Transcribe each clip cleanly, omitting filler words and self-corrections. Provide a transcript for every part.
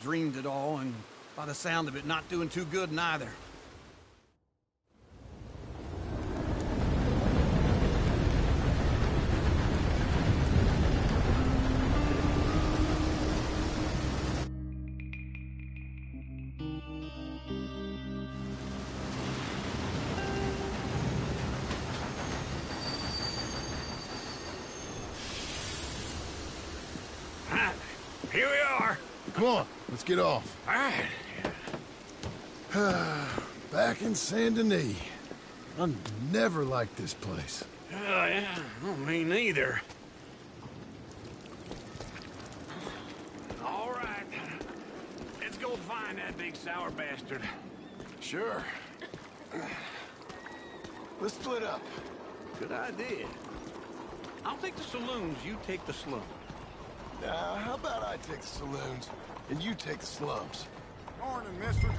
dreamed it all, and by the sound of it, not doing too good neither. Here we are. Come on, let's get off. All right. Back in Saint Denis. I never liked this place. Yeah, well, me neither. All right. Let's go find that big sour bastard. Sure. Let's split up. Good idea. I'll take the saloons, you take the slums. How about I take the saloons, and you take the slums? Morning, mister.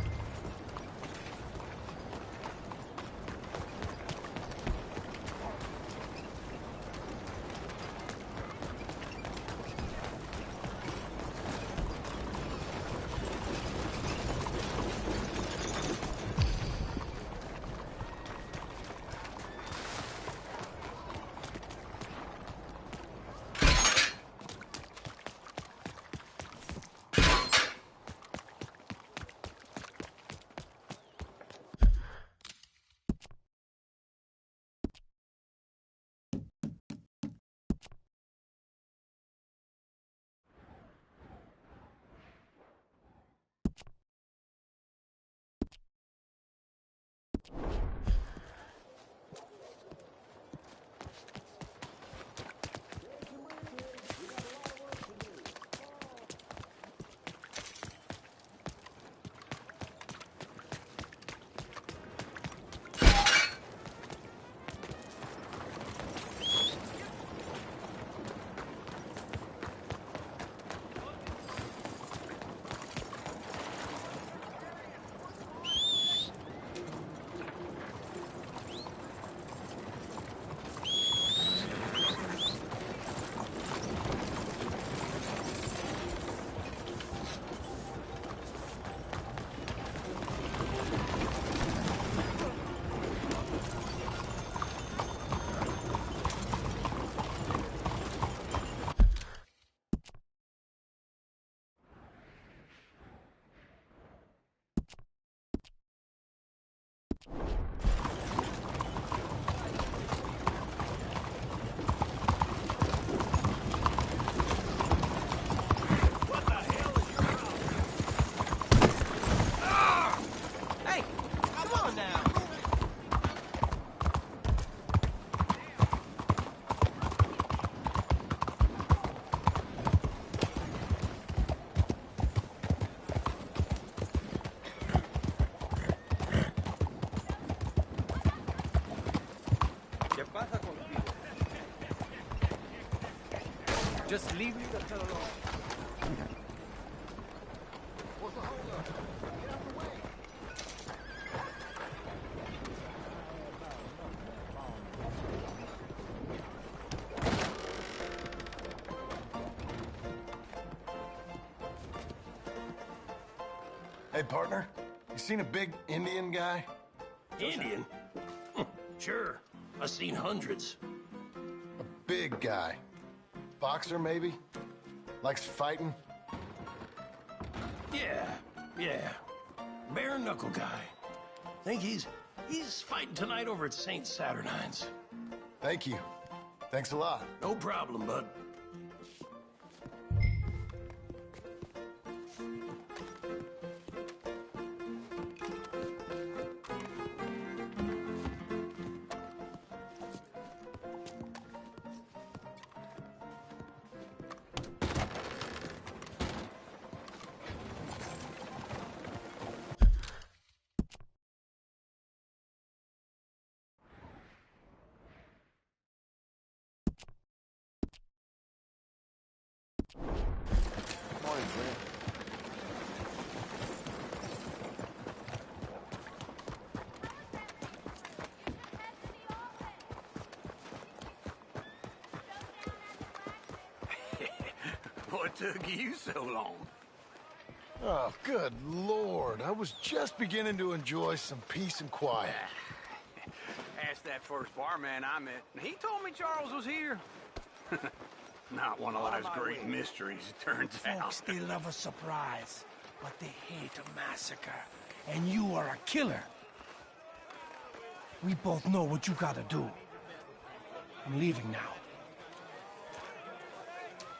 Just leave me the hell alone. What's the holdup? Get out the way. Hey, partner, you seen a big Indian guy? Indian? Sure. I've seen hundreds. A big guy. Boxer, maybe? Likes fighting? Yeah. Bare knuckle guy. Think he's fighting tonight over at St. Saturnine's. Thank you. Thanks a lot. No problem, bud. Morning, friend. What took you so long? Oh, good Lord. I was just beginning to enjoy some peace and quiet. Asked that first barman I met, and he told me Charles was here. Not one of life's great mysteries, it turns out. Folks, they love a surprise, but they hate a massacre. And you are a killer. We both know what you gotta do. I'm leaving now.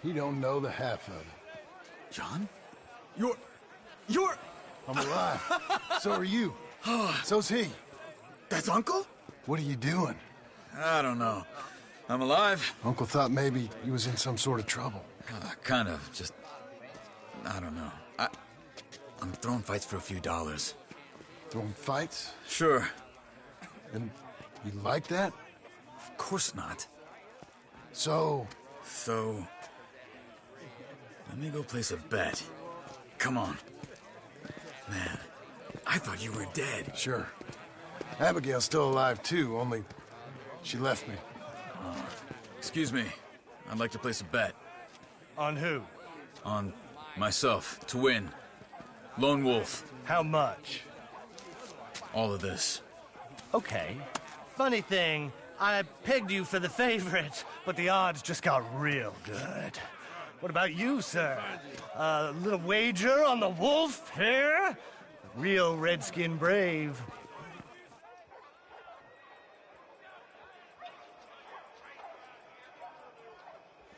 He don't know the half of it. John? You're... I'm alive. So are you. So's he. That's Uncle? What are you doing? I don't know. I'm alive. Uncle thought maybe he was in some sort of trouble. Kind of. Just... I don't know. I'm throwing fights for a few dollars. Throwing fights? Sure. And you like that? Of course not. So... So... Let me go place a bet. Come on. Man, I thought you were dead. Sure. Abigail's still alive too, only she left me. Excuse me. I'd like to place a bet. On who? On myself, to win. Lone Wolf. How much? All of this. Okay. Funny thing, I pegged you for the favorite, but the odds just got real good. What about you, sir? A little wager on the wolf here? Real redskin brave.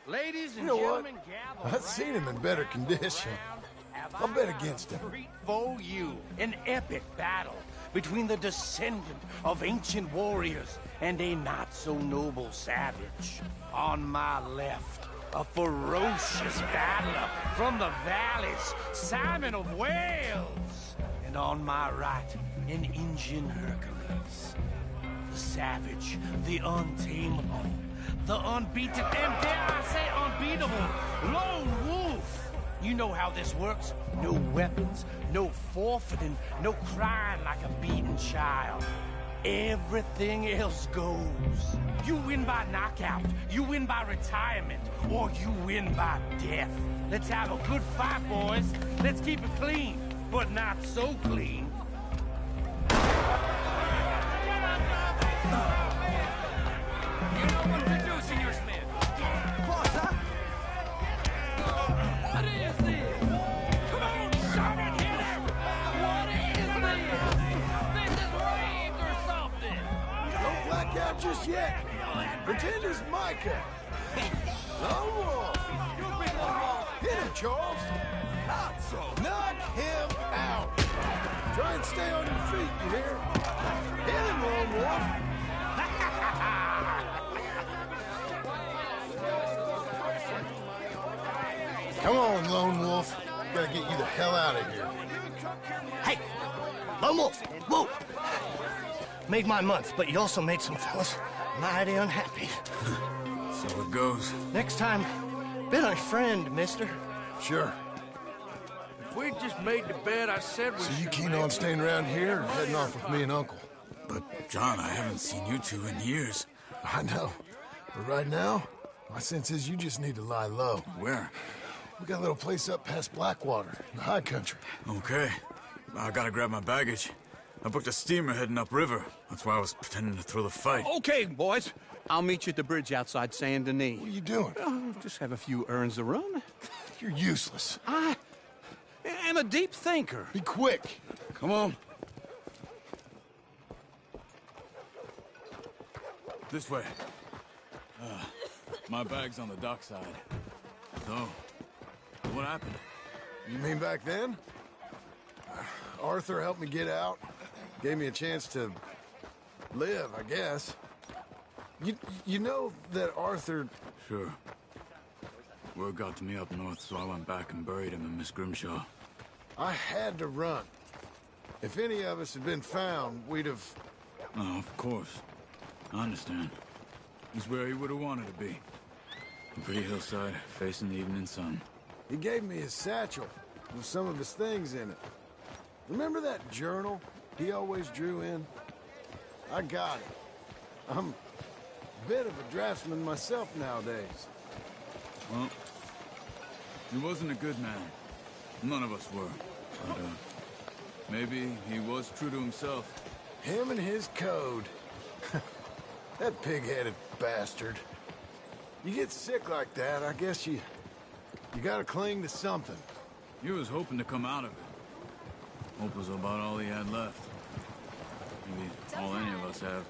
Ladies and You know what? gentlemen, gather I've seen him in better condition. I'll bet against him. For you, an epic battle between the descendant of ancient warriors and a not-so-noble savage. On my left, a ferocious battler from the valleys, Simon of Wales. And on my right, an Indian Hercules. The savage, the untamable, the unbeaten, and dare I say unbeatable, Lone Wolf. You know how this works. No weapons, no forfeiting, no crying like a beaten child. Everything else goes. You win by knockout, you win by retirement, or you win by death. Let's have a good fight, boys. Let's keep it clean, but not so clean. You know what to do, Senor Smith. What is this? Come on, Simon, hit him! What is this? This is raped or something! Don't black out just yet. Pretend it's Micah. Lone Wolf. Hit him, Charles. Not so. Knock him out. Try and stay on your feet, you hear? Hit him, Lone Wolf. Come on, Lone Wolf. Gotta get you the hell out of here. Hey! Lone Wolf! Whoa! Made my month, but you also made some fellas mighty unhappy. So it goes. Next time, bet on a friend, mister. Sure. If we just made the bed I said we So you should keen make, on staying around here or heading off with me and Uncle? But, John, I haven't seen you two in years. I know. But right now, my sense is you just need to lie low. Where? We got a little place up past Blackwater, in the high country. Okay. I gotta grab my baggage. I booked a steamer heading upriver. That's why I was pretending to throw the fight. Okay, boys. I'll meet you at the bridge outside Saint Denis. What are you doing? Oh, just have a few errands to run. You're useless. I am a deep thinker. Be quick. Come on. This way. My bag's on the dockside. So, what happened? You mean back then? Arthur helped me get out. Gave me a chance to live, I guess. You know that Arthur... Sure. Word got to me up north, so I went back and buried him in Miss Grimshaw. I had to run. If any of us had been found, we'd have... Oh, of course. I understand. He's where he would have wanted to be. A pretty hillside, facing the evening sun. He gave me his satchel with some of his things in it. Remember that journal he always drew in? I got it. I'm a bit of a draftsman myself nowadays. Well, he wasn't a good man. None of us were. But, maybe he was true to himself. Him and his code. That pig-headed bastard. You get sick like that, I guess you gotta cling to something. He was hoping to come out of it. Hope was about all he had left. Maybe all any of us have.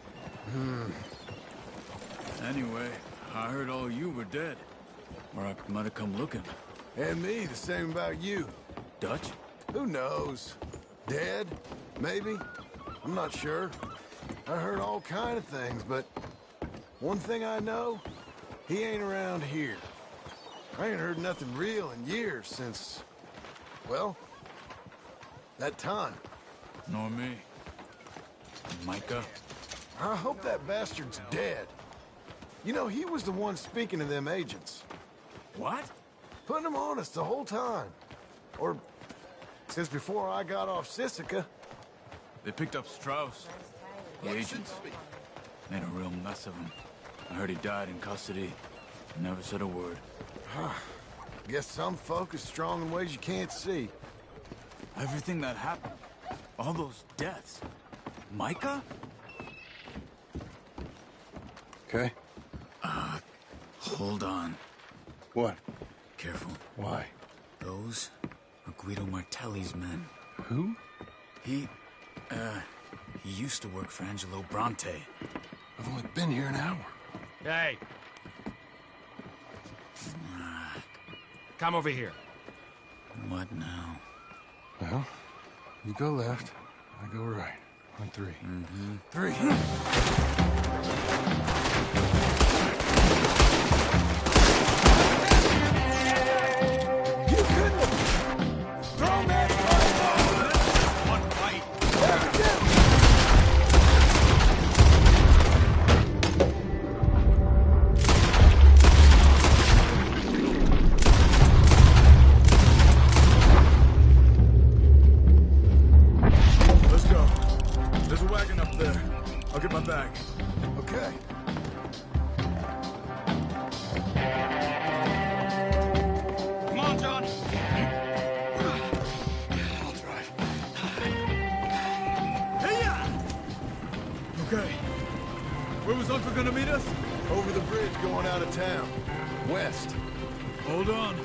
Anyway, I heard all you were dead. Or I might have come looking. And me, the same about you. Dutch? Who knows? Dead? Maybe? I'm not sure. I heard all kind of things, but one thing I know, he ain't around here. I ain't heard nothing real in years since, well, that time. Nor me. Micah? I hope that bastard's dead. You know, he was the one speaking to them agents. What? Putting them on us the whole time. Or since before I got off Sisika. They picked up Strauss. The agents. Made a real mess of him. I heard he died in custody. Never said a word. Guess some folk is strong in ways you can't see. Everything that happened. All those deaths. Micah? Okay. Hold on. What? Careful. Why? Those are Guido Martelli's men. Who? He used to work for Angelo Bronte. I've only been here an hour. Hey. Come over here. What now? Well, you go left, I go right. On three. Mm-hmm. 3. You couldn't have thrown that fight. One fight. Let's go. There's a wagon up there. I'll get my bag. Okay. Come on, John. I'll drive. Okay. Where was Uncle gonna meet us? Over the bridge going out of town. West. Hold on.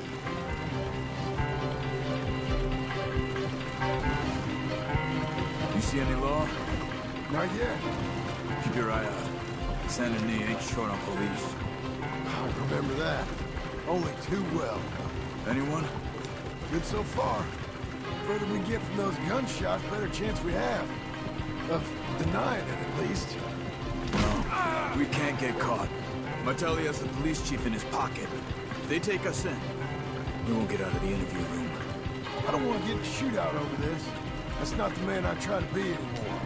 You see any law? Not yet. Keep your eye out. Saint Denis ain't short on police. I remember that. Only too well. Anyone? Good so far. Further we get from those gunshots, better chance we have. Of denying it, at least. No. We can't get caught. Martelli has the police chief in his pocket. If they take us in, we won't get out of the interview room. I don't want to get in a shootout over this. That's not the man I try to be anymore.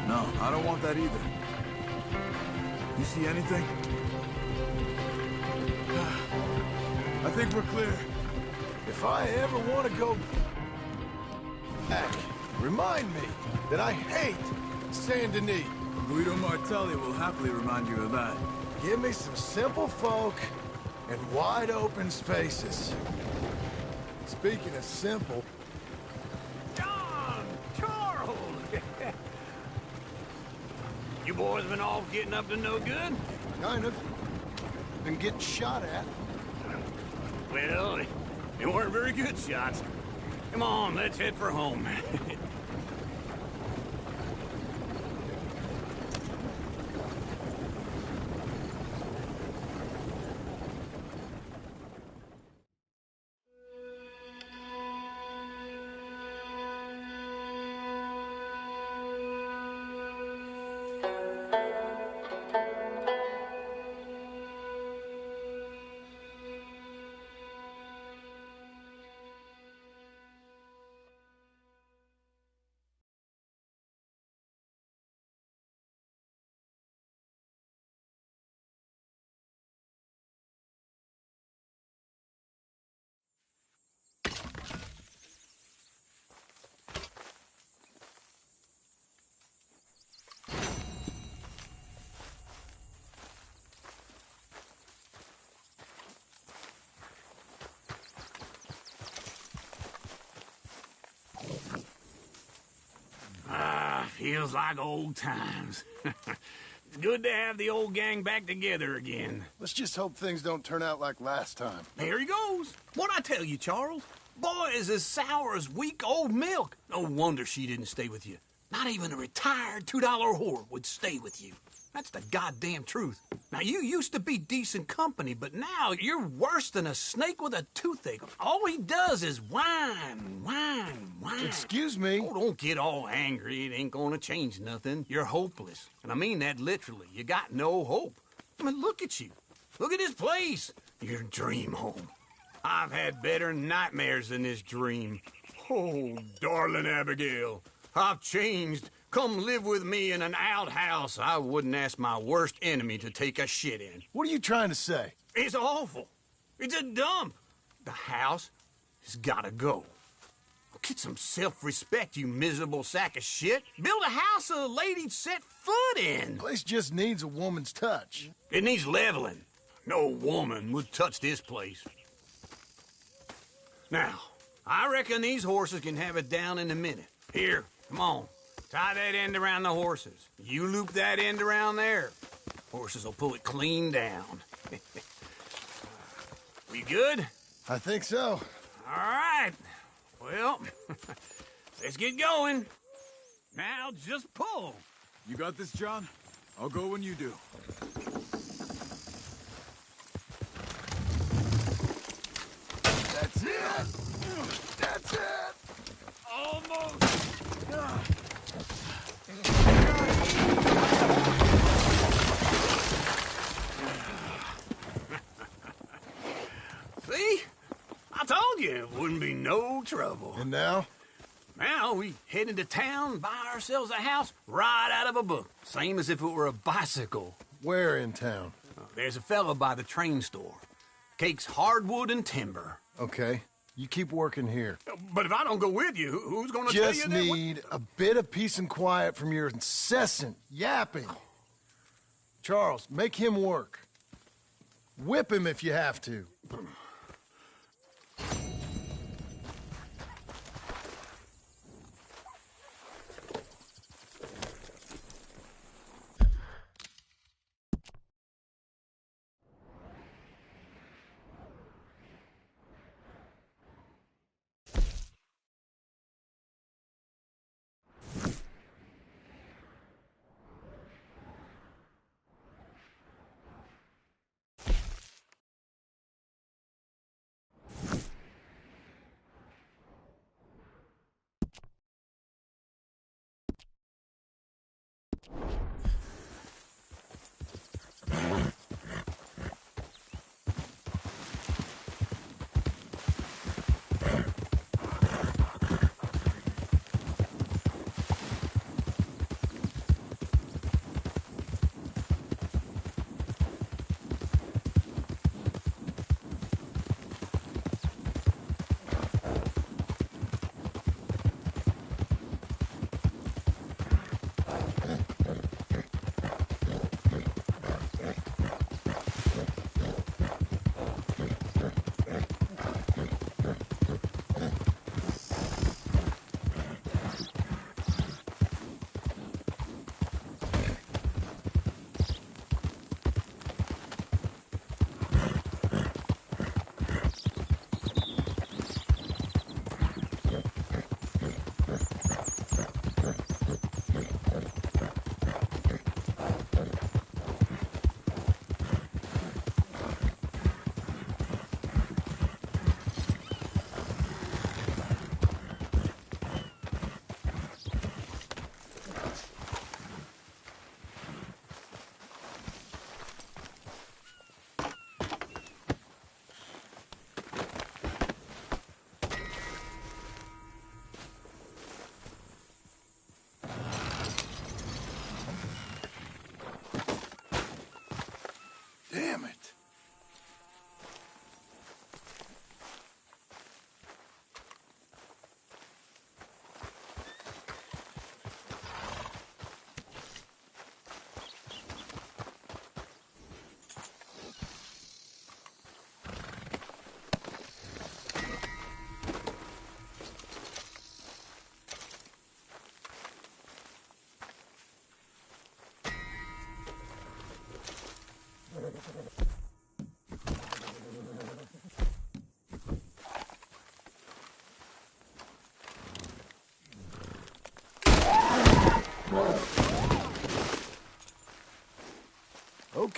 No, I don't want that either. You see anything? I think we're clear. If I ever want to go back, remind me that I hate Saint Denis. Guido Martelli will happily remind you of that. Give me some simple folk and wide open spaces. Speaking of simple, John! Charles! You boys been off getting up to no good? kind of. Been getting shot at. Well, they weren't very good shots. Come on, let's head for home. Feels like old times. It's good to have the old gang back together again. Let's just hope things don't turn out like last time. There he goes. What'd I tell you, Charles? Boy is as sour as weak old milk. No wonder she didn't stay with you. Not even a retired $2 whore would stay with you. That's the goddamn truth. Now, you used to be decent company, but now you're worse than a snake with a toothache. All he does is whine, whine, whine. Excuse me? Oh, don't get all angry. It ain't gonna change nothing. You're hopeless. And I mean that literally. You got no hope. I mean, look at you. Look at this place. Your dream home. I've had better nightmares than this dream. Oh, darling Abigail, I've changed. Come live with me in an outhouse I wouldn't ask my worst enemy to take a shit in. What are you trying to say? It's awful. It's a dump. The house has gotta go. Get some self-respect, you miserable sack of shit. Build a house a lady'd set foot in. Place just needs a woman's touch. It needs leveling. No woman would touch this place. Now, I reckon these horses can have it down in a minute. Here, come on. Tie that end around the horses. You loop that end around there. Horses will pull it clean down. We good? I think so. All right. Well, let's get going. Now just pull. You got this, John? I'll go when you do. That's it! That's it! Almost. See? I told you it wouldn't be no trouble. And now? Now we head into town, buy ourselves a house right out of a book. Same as if it were a bicycle. Where in town? There's a fella by the train store. Cakes hardwood and timber. Okay. You keep working here. But if I don't go with you, who's gonna tell you Just that? need a bit of peace and quiet from your incessant yapping. Charles, make him work. Whip him if you have to.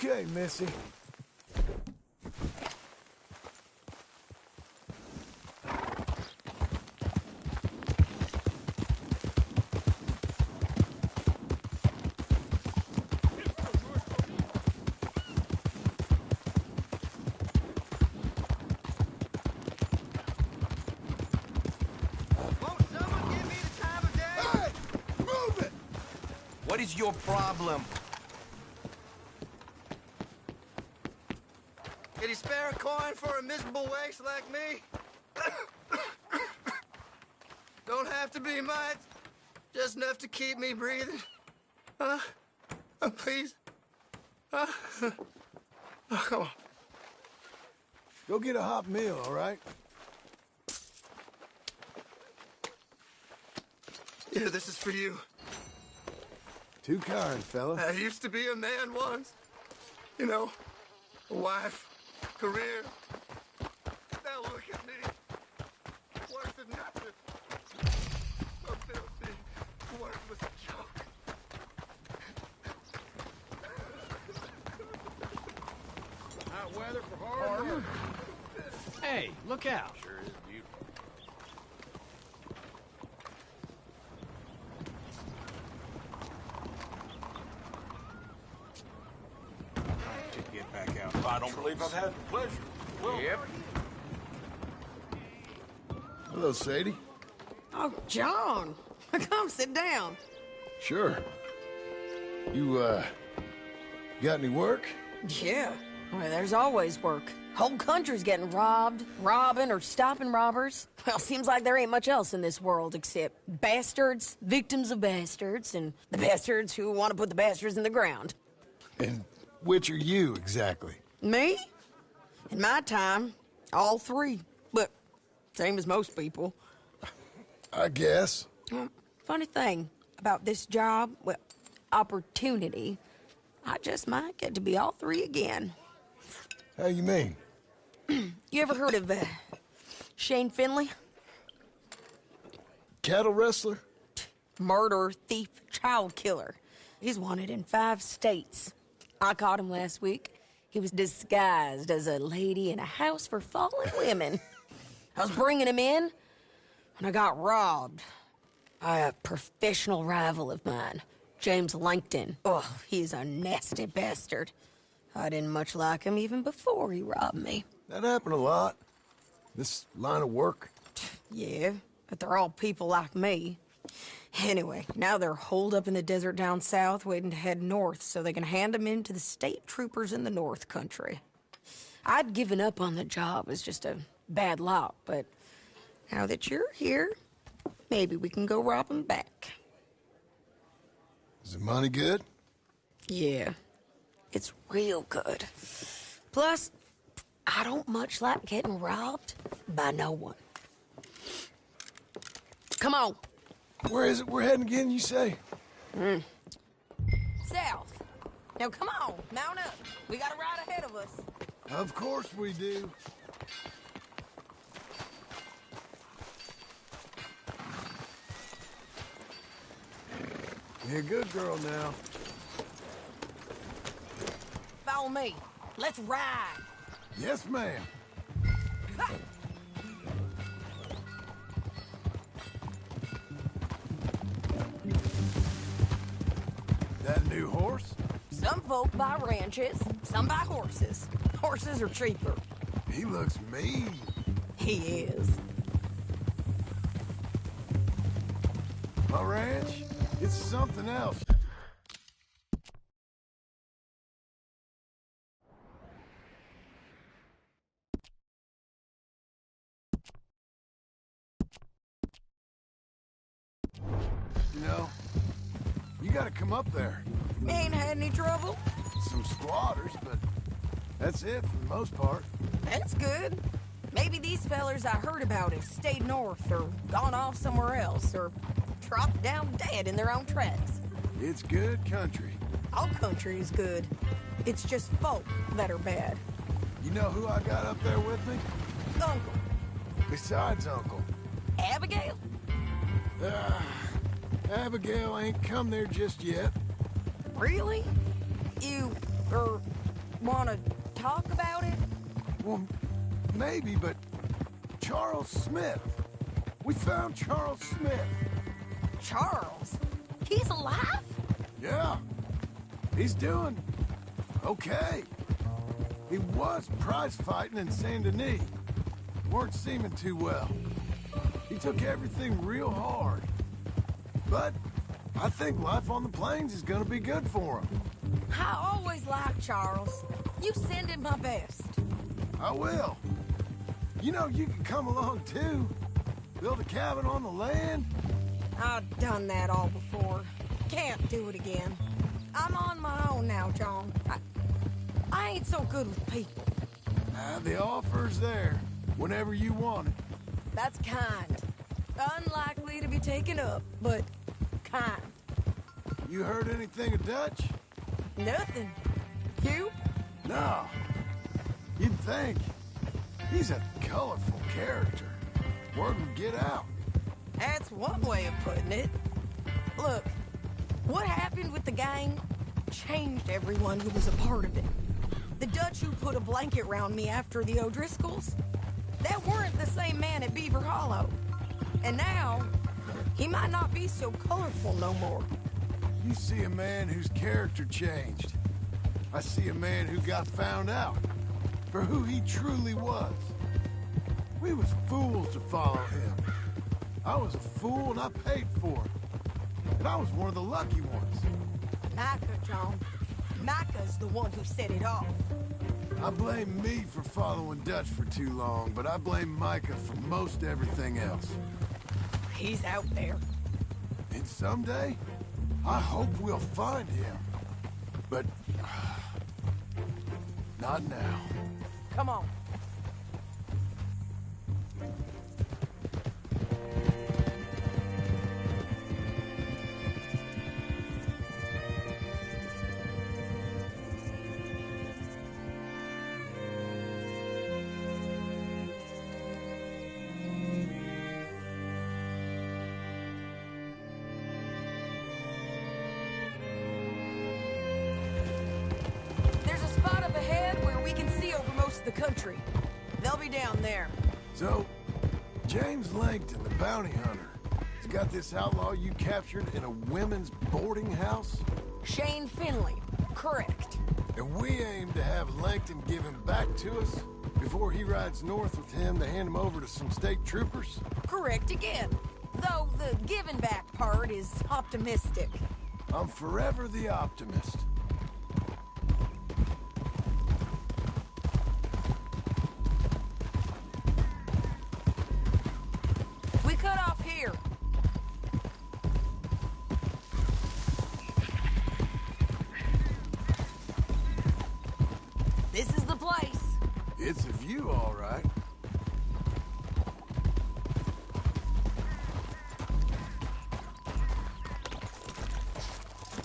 Okay, Missy. Won't someone give me the time of day? Hey! Move it! What is your problem? Can you spare a coin for a miserable waste like me? Don't have to be much. Just enough to keep me breathing. Please. Oh, come on. Go get a hot meal, all right? Yeah, this is for you. Too kind, fella. I used to be a man once. You know, a wife, career. Now look at me. Worse than nothing. A filthy, worthless joke. Hot weather for hard work. Hey, look out. Sure is beautiful. Should get back out. I don't believe I've had the pleasure. Yep. Hello, Sadie. Oh, John. Come sit down. Sure. You got any work? Yeah. Well, there's always work. Whole country's getting robbed, robbing, or stopping robbers. Well, seems like there ain't much else in this world except bastards, victims of bastards, and the bastards who want to put the bastards in the ground. And which are you, exactly? Me? In my time, all three. But same as most people. I guess. Well, funny thing about this job, well, opportunity, I just might get to be all three again. How you mean? You ever heard of Shane Finley? Cattle wrestler? Murderer, thief, child killer. He's wanted in 5 states. I caught him last week. He was disguised as a lady in a house for fallen women. I was bringing him in, and I got robbed by a professional rival of mine, James Langton. Oh, he's a nasty bastard. I didn't much like him even before he robbed me. That happened a lot. This line of work. Yeah, but they're all people like me. Anyway, now they're holed up in the desert down south, waiting to head north so they can hand them in to the state troopers in the north country. I'd given up on the job as just a bad lot, but now that you're here, maybe we can go rob them back. Is the money good? Yeah, it's real good. Plus, I don't much like getting robbed by no one. Come on. Where is it we're heading again, you say? South. Now come on, mount up. We got a ride ahead of us. Of course we do. You're a good girl now. Follow me. Let's ride. Yes, ma'am. That a new horse? Some folk buy ranches, some buy horses. Horses are cheaper. He looks mean. He is. My ranch? It's something else. You know, you gotta come up there. Ain't had any trouble? Some squatters, but that's it for the most part. That's good. Maybe these fellers I heard about have stayed north or gone off somewhere else or dropped down dead in their own tracks. It's good country. All country is good. It's just folk that are bad. You know who I got up there with me? Uncle. Besides Uncle. Abigail? Abigail ain't come there just yet. Really? You, Want to talk about it? Well, maybe, but Charles Smith. We found Charles Smith. Charles? He's alive? Yeah. He's doing okay. He was prize fighting in Saint Denis. Weren't seeming too well. He took everything real hard. But I think life on the plains is gonna be good for him. I always liked Charles. You send him my best. I will. You know, you can come along too. Build a cabin on the land. I've done that all before. Can't do it again. I'm on my own now, John. I ain't so good with people. The offer's there whenever you want it. That's kind. Unlikely to be taken up, but kind. You heard anything of Dutch? Nothing. You? No. You'd think. He's a colorful character. Word would get out. That's one way of putting it. Look, what happened with the gang changed everyone who was a part of it. The Dutch who put a blanket round me after the O'Driscolls, that weren't the same man at Beaver Hollow. And now, he might not be so colorful no more. You see a man whose character changed. I see a man who got found out for who he truly was. We was fools to follow him. I was a fool and I paid for it. And I was one of the lucky ones. Micah, John. Micah's the one who set it off. I blame me for following Dutch for too long, but I blame Micah for most everything else. He's out there. And someday, I hope we'll find him. But not now. Come on. The country. They'll be down there. So, James Langton, the bounty hunter, has got this outlaw you captured in a women's boarding house? Shane Finley. Correct. And we aim to have Langton give him back to us before he rides north with him to hand him over to some state troopers? Correct again. Though the giving back part is optimistic. I'm forever the optimist. This is the place. It's a view, all right.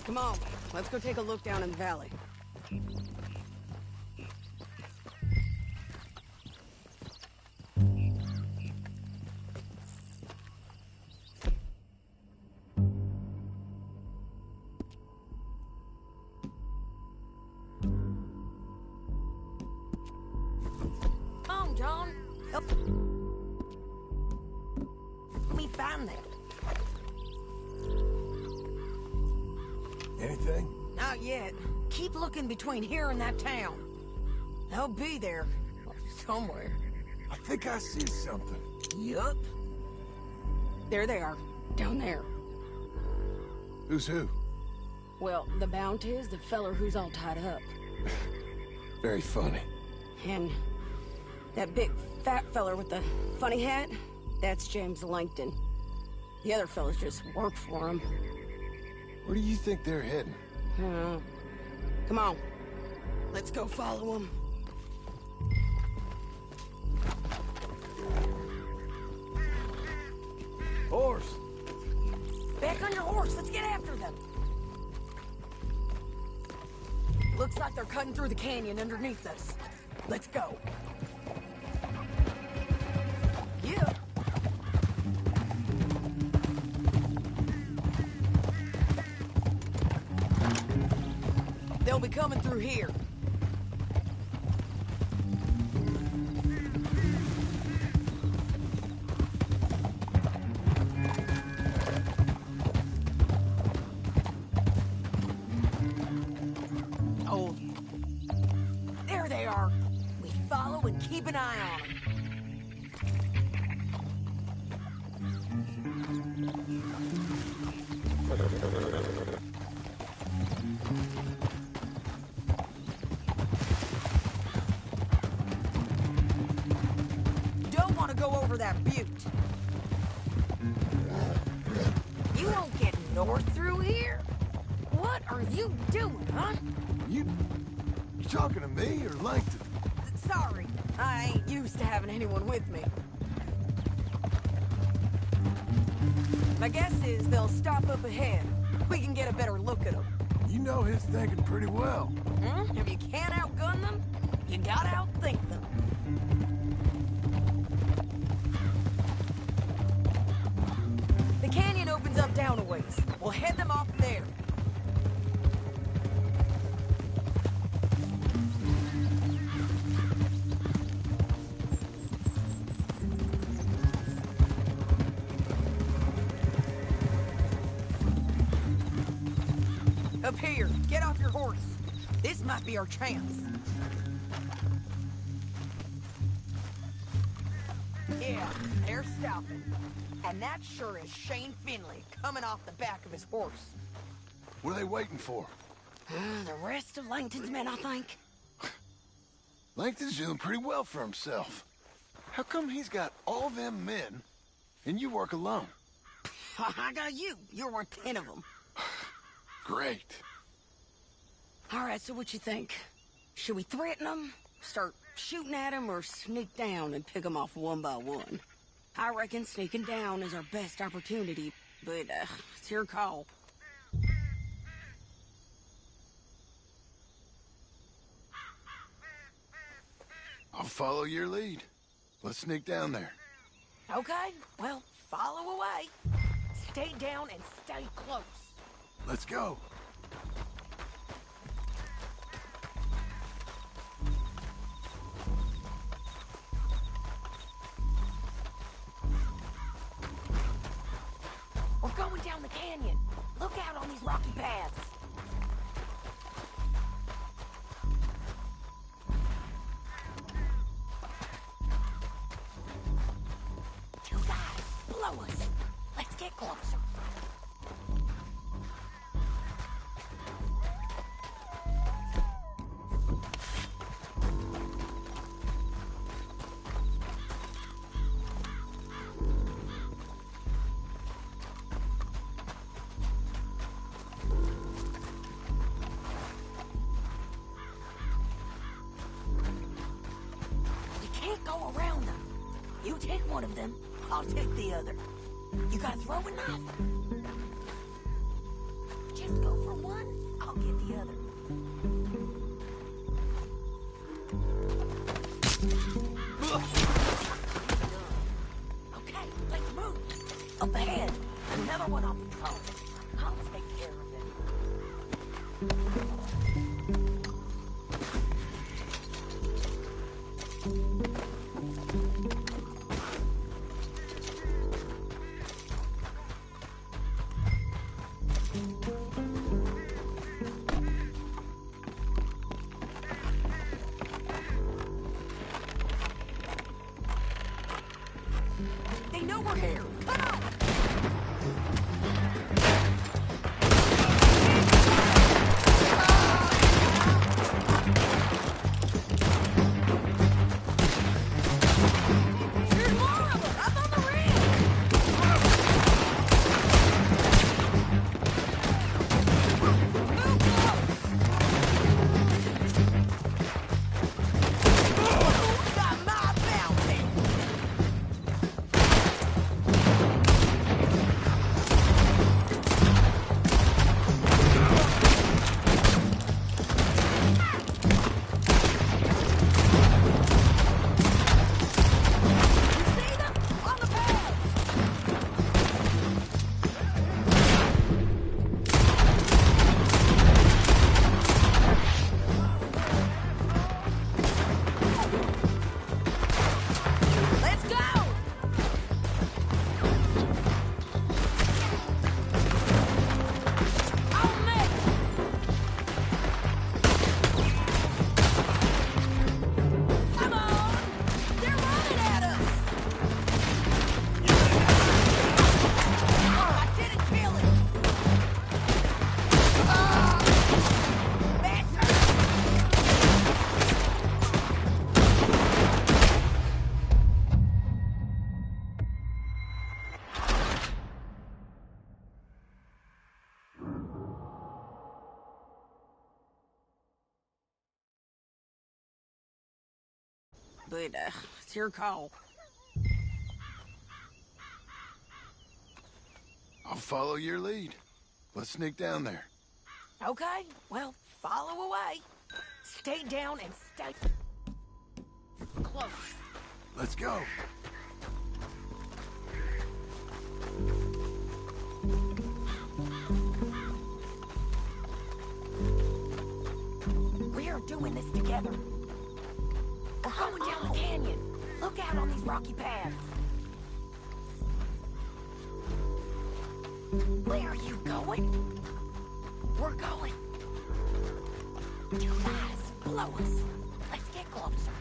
Come on, let's go take a look down in the valley. John, help me find that. Anything? Not yet. Keep looking between here and that town. They'll be there somewhere. I think I see something. Yup. There they are, down there. Who's who? Well, the Bounty is the feller who's all tied up. Very funny. And that big fat feller with the funny hat, that's James Langton. The other fellas just work for him. Where do you think they're heading? Come on. Let's go follow them. Horse! Back on your horse. Let's get after them. Looks like they're cutting through the canyon underneath us. Let's go. Yeah. They'll be coming through here. keep an eye on them. Don't want to go over that butte. You won't get north through here? What are you doing, huh? You talking to me or Langton? Sorry, I ain't used to having anyone with me. My guess is they'll stop up ahead. We can get a better look at them. You know his thinking pretty well. If you can't outgun them, you gotta outthink them. The canyon opens up down a ways. We'll head them off there. Up here, get off your horse. This might be our chance. Yeah, they're stopping. And that sure is Shane Finley coming off the back of his horse. What are they waiting for? The rest of Langton's men, I think. Langton's doing pretty well for himself. How come he's got all them men, and you work alone? I got you. You're worth 10 of them. Great. All right, so what you think? Should we threaten them, start shooting at them, or sneak down and pick them off one by one? I reckon sneaking down is our best opportunity, but it's your call. I'll follow your lead. Let's sneak down there. Okay, well, follow away. Stay down and stay close. Let's go. We're going down the canyon. Look out on these rocky paths. Two guys, below us. Let's get closer. Go around them. You take one of them, I'll take the other. You got a throwing knife? Just go for one, I'll get the other. Okay, let's move. Up ahead, another one on patrol. I'll take care of it. They know we're here. Come on! but it's your call. I'll follow your lead. Let's sneak down there. Okay, well, follow away. Stay down and stay close. Let's go. We're doing this together. We're going down the canyon. Look out on these rocky paths. Where are you going? We're going. Two eyes below us. Let's get closer.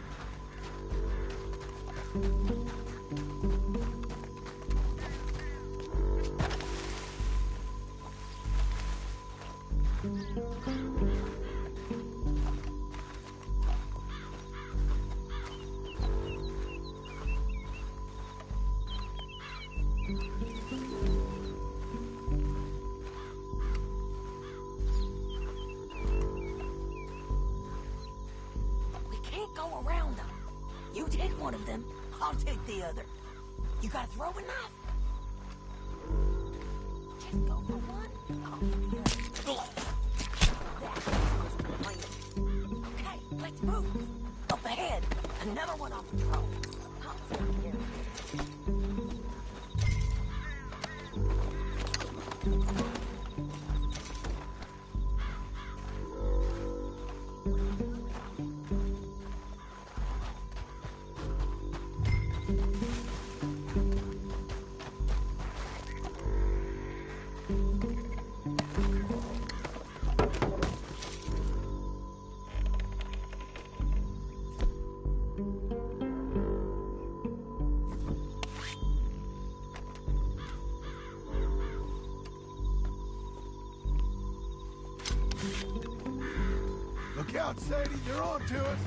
Go around them. You take one of them, I'll take the other. You gotta throw a knife. Just go for one, I'll give the other. That's the plan. Okay, let's move. Up ahead, another one on patrol. I'll take care of Look out, Sadie, you're on to us.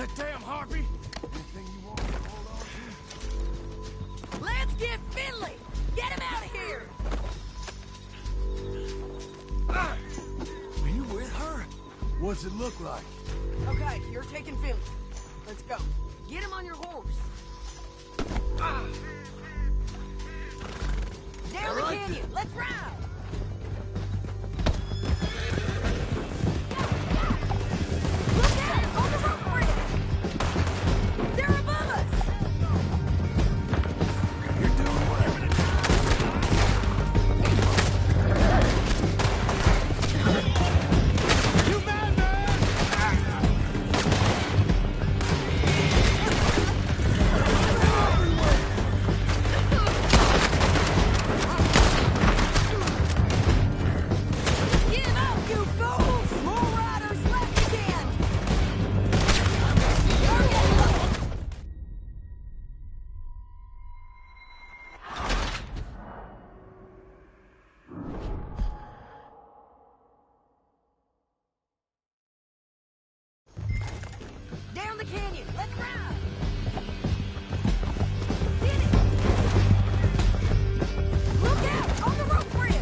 that damn harpy! Anything you want to hold on to? Let's get Finley! Get him out of here! Are you with her? What's it look like? Okay, you're taking Finley. Let's go. Get him on your horse. Down the canyon. Let's ride. Look out! On the rope bridge! They're above us! You're doing well. You madman! Give up, you fools! More riders left again! Down the canyon! Let's ride! Get it! Look out! On the rope bridge!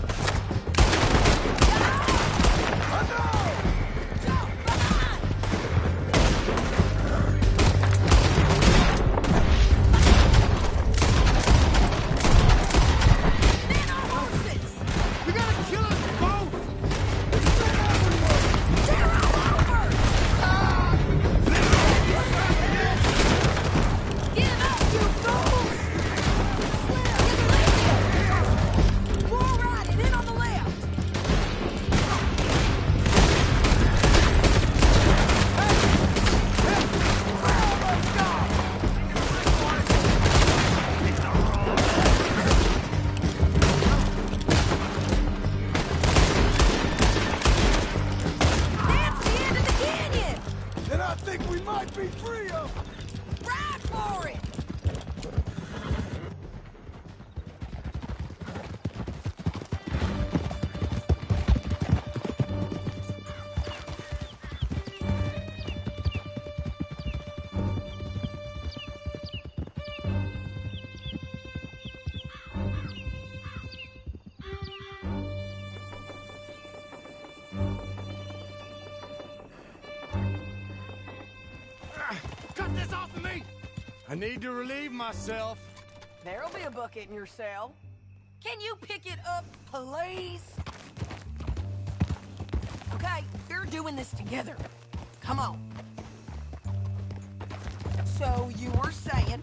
Jump! Behind! Men on horses! We gotta kill us both! They're all over! Give up, you fools! Slim, get the left! More riding, in on the left! That's the end of the canyon! And I think we might be free of them. Ride for it! Cut this off of me! I need to relieve myself. There'll be a bucket in your cell. Can you pick it up, please? Okay, we're doing this together. Come on. So you were saying?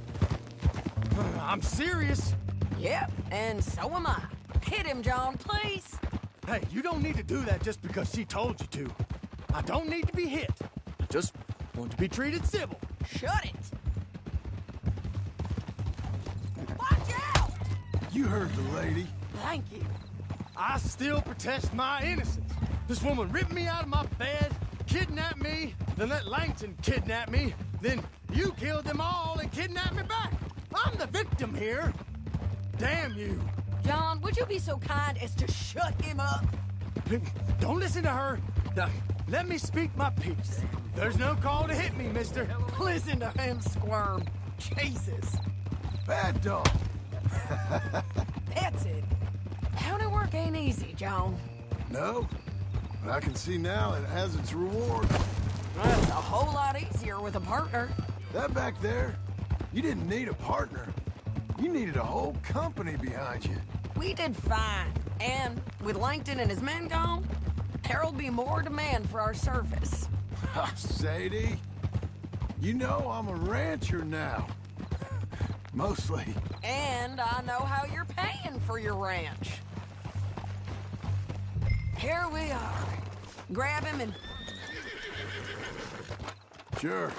I'm serious. Yep, and so am I. Hit him, John, please. Hey, you don't need to do that just because she told you to. I don't need to be hit. I just want to be treated civil. Shut it. Watch out! You heard the lady. Thank you. I still protest my innocence. This woman ripped me out of my bed, kidnapped me, then let Langton kidnap me, then you killed them all and kidnapped me back. I'm the victim here. Damn you. John, would you be so kind as to shut him up? Don't listen to her. Now, let me speak my piece. There's no call to hit me, mister. Listen to him squirm. Jesus. Bad dog. That's it. County work ain't easy, John. No, but I can see now it has its reward. Well, it's a whole lot easier with a partner. That back there, you didn't need a partner. You needed a whole company behind you. We did fine. And with Langton and his men gone, there'll be more demand for our service. Sadie, you know I'm a rancher now. Mostly. And I know how you're paying for your ranch. Here we are. Grab him and... Sure.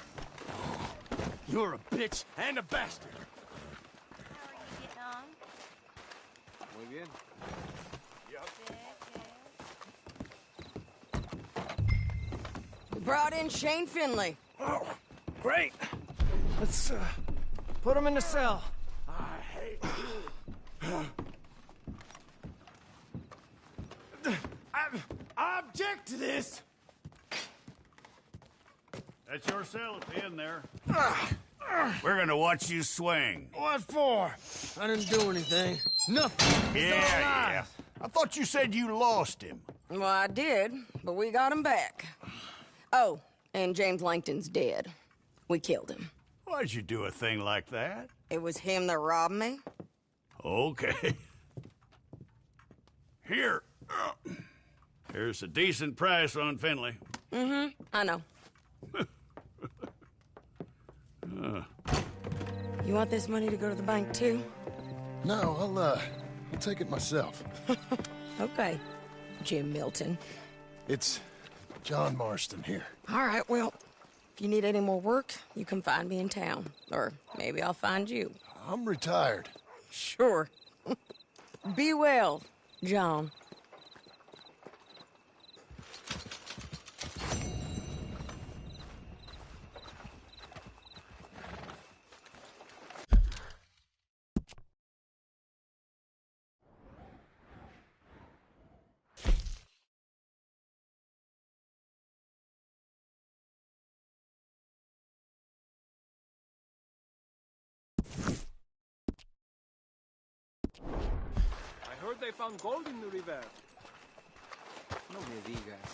You're a bitch and a bastard. Muy bien. We brought in Shane Finley. Oh, great. Let's, put him in the cell. I hate you. I object to this. That's your cell at the end there. We're gonna watch you swing. What for? I didn't do anything. Nothing. It's all lies. I thought you said you lost him. Well, I did, but we got him back. Oh, and James Langton's dead. We killed him. Why'd you do a thing like that? It was him that robbed me. Okay. Here. Here's a decent price on Finley. Mm-hmm, I know. You want this money to go to the bank, too? No, I'll take it myself. Okay, Jim Milton. It's John Marston here. All right, well, if you need any more work, you can find me in town. Or maybe I'll find you. I'm retired. Sure. Be well, John. I heard they found gold in the river. No me digas.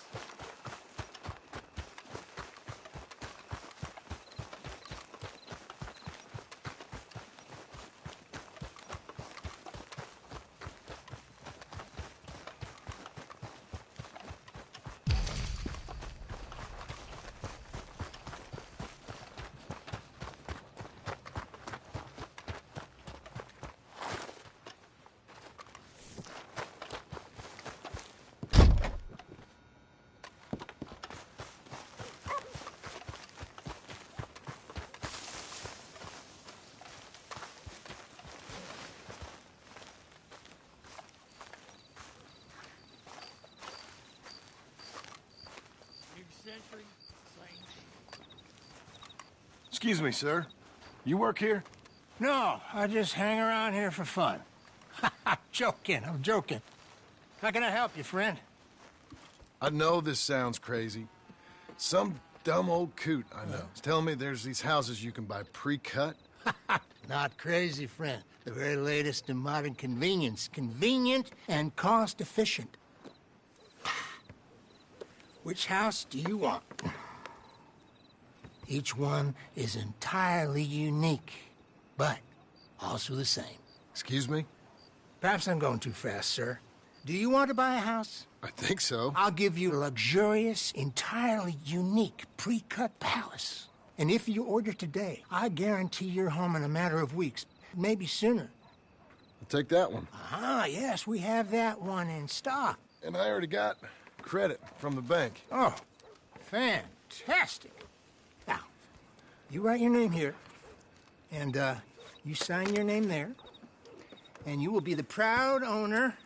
Excuse me, sir. You work here? No, I just hang around here for fun. I'm joking. How can I help you, friend? I know this sounds crazy. Some dumb old coot I know is telling me there's these houses you can buy pre-cut. Not crazy, friend. The very latest in modern convenience. Convenient and cost-efficient. Which house do you want? Each one is entirely unique, but also the same. Excuse me? Perhaps I'm going too fast, sir. Do you want to buy a house? I think so. I'll give you a luxurious, entirely unique pre-cut palace. And if you order today, I guarantee you're home in a matter of weeks, maybe sooner. I'll take that one. Ah, yes, we have that one in stock. And I already got credit from the bank. Oh, fantastic. Now, you write your name here, and you sign your name there, and you will be the proud owner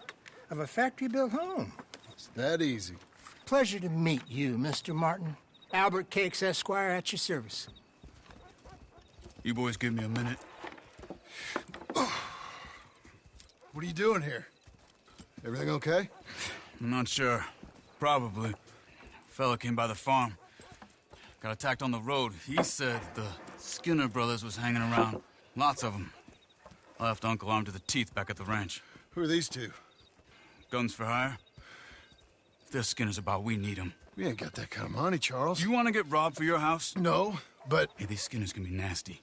of a factory-built home. It's that easy. Pleasure to meet you, Mr. Martin. Albert Cakes, Esquire, at your service. You boys give me a minute. What are you doing here? Everything okay? I'm not sure. Probably. Fella came by the farm. Got attacked on the road. He said the Skinner brothers was hanging around. Lots of them. I left Uncle armed to the teeth back at the ranch. Who are these two? Guns for hire? If they're Skinner's about, we need them. We ain't got that kind of money, Charles. You want to get robbed for your house? No, but... Hey, these Skinners can be nasty.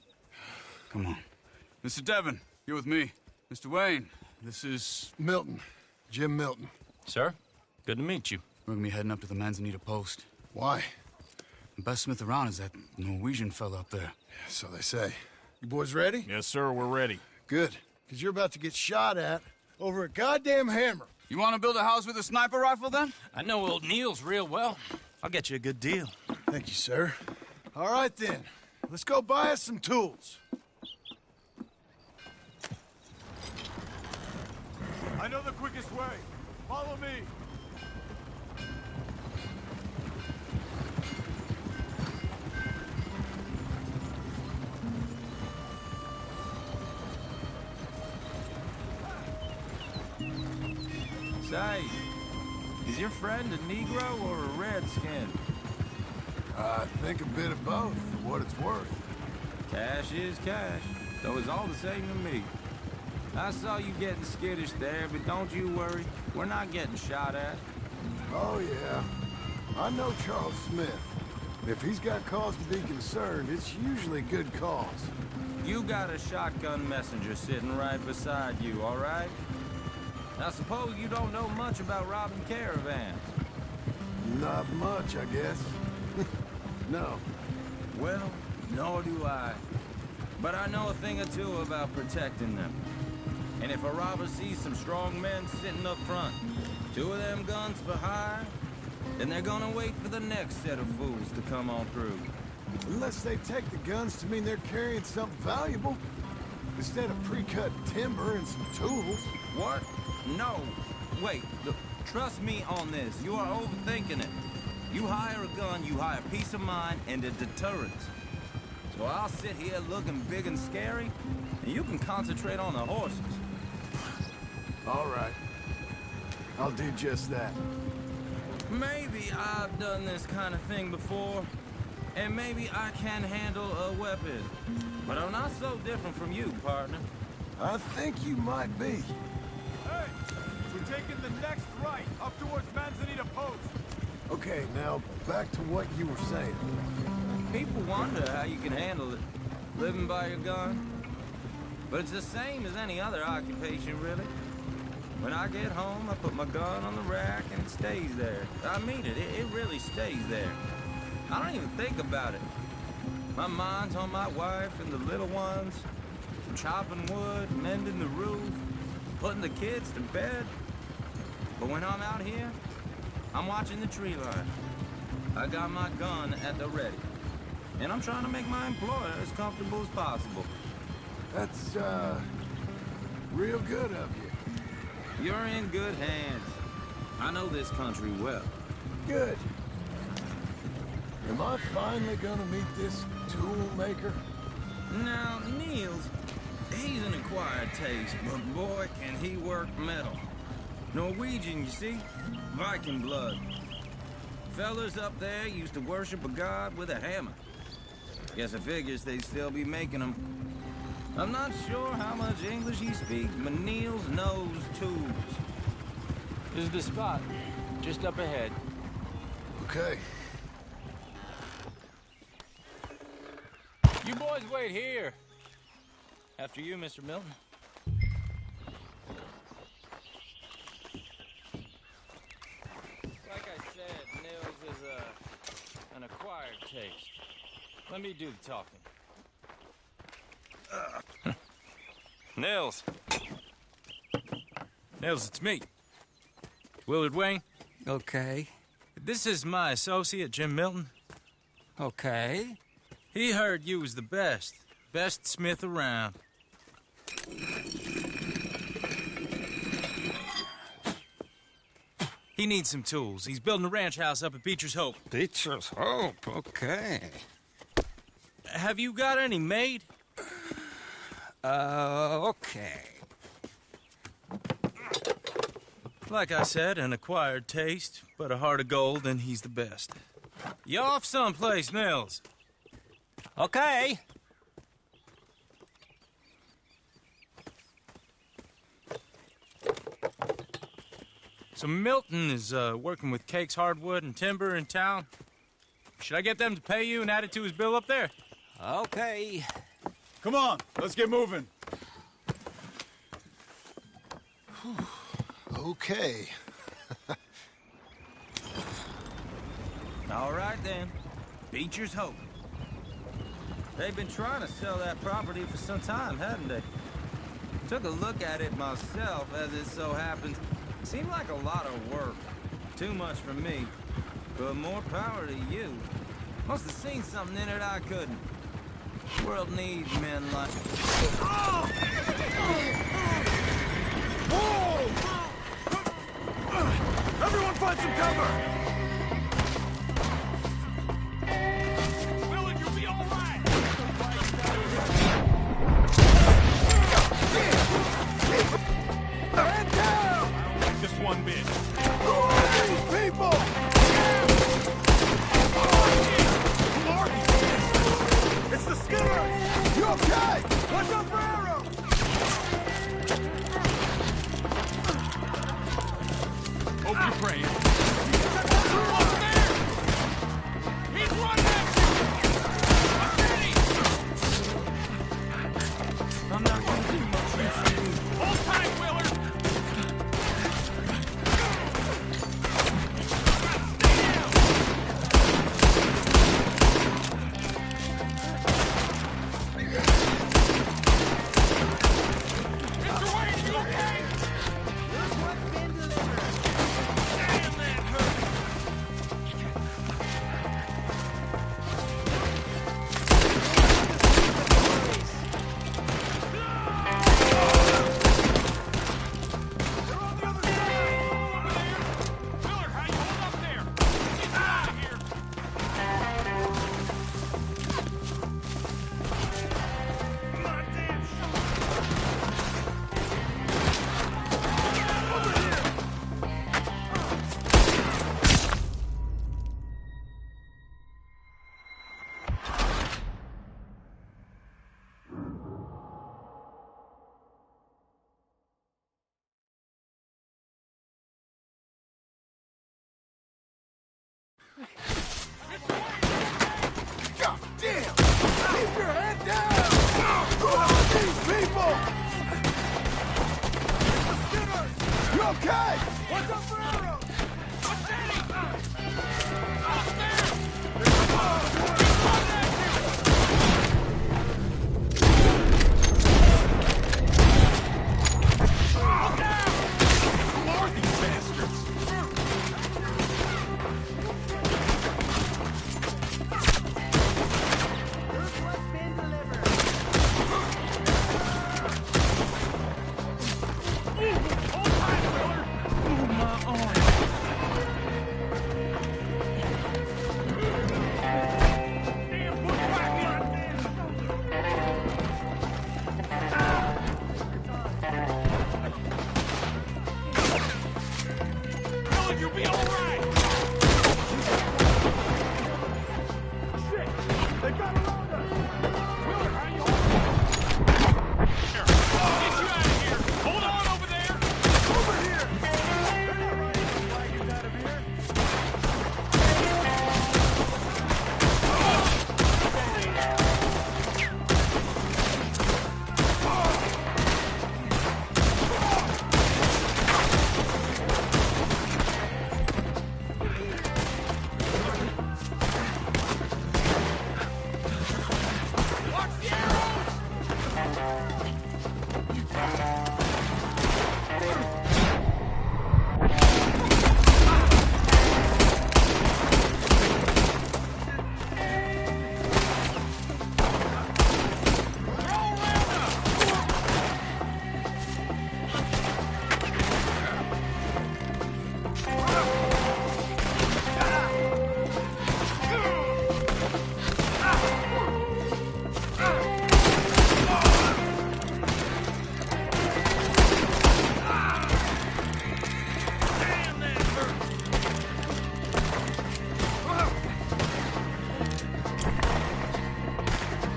Come on. Mr. Devon, you're with me. Mr. Wayne, this is... Milton. Jim Milton. Sir, good to meet you. We're gonna be heading up to the Manzanita post. Why? The best smith around is that Norwegian fella up there. So they say. You boys ready? Yes, sir, we're ready. Good. Because you're about to get shot at over a goddamn hammer. You want to build a house with a sniper rifle, then? I know old Neil's real well. I'll get you a good deal. Thank you, sir. All right, then. Let's go buy us some tools. I know the quickest way. Follow me. Say, is your friend a Negro or a Redskin? I think a bit of both, for what it's worth. Cash is cash, though it's all the same to me. I saw you getting skittish there, but don't you worry. We're not getting shot at. Oh, yeah. I know Charles Smith. If he's got cause to be concerned, it's usually good cause. You got a shotgun messenger sitting right beside you, all right? I suppose you don't know much about robbing caravans. Not much, I guess. No. Well, nor do I. But I know a thing or two about protecting them. And if a robber sees some strong men sitting up front, 2 of them guns for hire, then they're gonna wait for the next set of fools to come on through. Unless they take the guns to mean they're carrying something valuable. Instead of pre-cut timber and some tools. What? No. Wait, look, trust me on this. You are overthinking it. You hire a gun, you hire peace of mind and a deterrence. So I'll sit here looking big and scary, and you can concentrate on the horses. All right. I'll do just that. Maybe I've done this kind of thing before, and maybe I can handle a weapon. But I'm not so different from you, partner. I think you might be. Hey, we're taking the next right, up towards Manzanita Post. Okay, now back to what you were saying. People wonder how you can handle it, living by your gun. But it's the same as any other occupation, really. When I get home, I put my gun on the rack and it stays there. I mean it, it really stays there. I don't even think about it. My mind's on my wife and the little ones. I'm chopping wood, mending the roof, putting the kids to bed. But when I'm out here, I'm watching the tree line. I got my gun at the ready. And I'm trying to make my employer as comfortable as possible. That's, real good of you. You're in good hands. I know this country well. Good. Am I finally gonna meet this tool maker? Now, Niels, he's an acquired taste, but boy, can he work metal. Norwegian, you see? Viking blood. Fellers up there used to worship a god with a hammer. Guess I figures they'd still be making them. I'm not sure how much English he speaks, but Niels knows tools. This is the spot, just up ahead. Okay. You boys wait here. After you, Mr. Milton. Like I said, Nils is an acquired taste. Let me do the talking. Nils. Nils, it's me. Willard Wayne. Okay. This is my associate, Jim Milton. Okay. He heard you was the best. Best smith around. He needs some tools. He's building a ranch house up at Beecher's Hope. Beecher's Hope, okay. Have you got any made? Okay. Like I said, an acquired taste, but a heart of gold, and he's the best. You off someplace, Nils? Okay. So Milton is working with Cakes Hardwood and Timber in town. Should I get them to pay you and add it to his bill up there? Okay. Come on, let's get moving. Okay. All right, then. Beecher's Hope. They've been trying to sell that property for some time, hadn't they? Took a look at it myself, as it so happens. Seemed like a lot of work. Too much for me. But more power to you. Must have seen something in it I couldn't. The world needs men like... Everyone find some cover! Willard, you'll be all right! Head down! I don't like this one bit. Who are these people? Skinners! You okay? Watch out for arrows! Hope you're praying. He's running at you! I'm not gonna do much use to you. Hold tight, Willard! Mr. Wayne, you okay? Damn, that hurt! Willard, how you hold up there? Get out of here! My damn God damn! Keep your head down! Who are these people? Skinners! You okay? Watch out for arrows! Who are these bastards? Willard, you'll be all right! Shit! They got around us! Willard, how you holding? Here, get you out of here! Hold on over there! Over here! Wagons out of here! Watch the arrows! Damn, that hurt!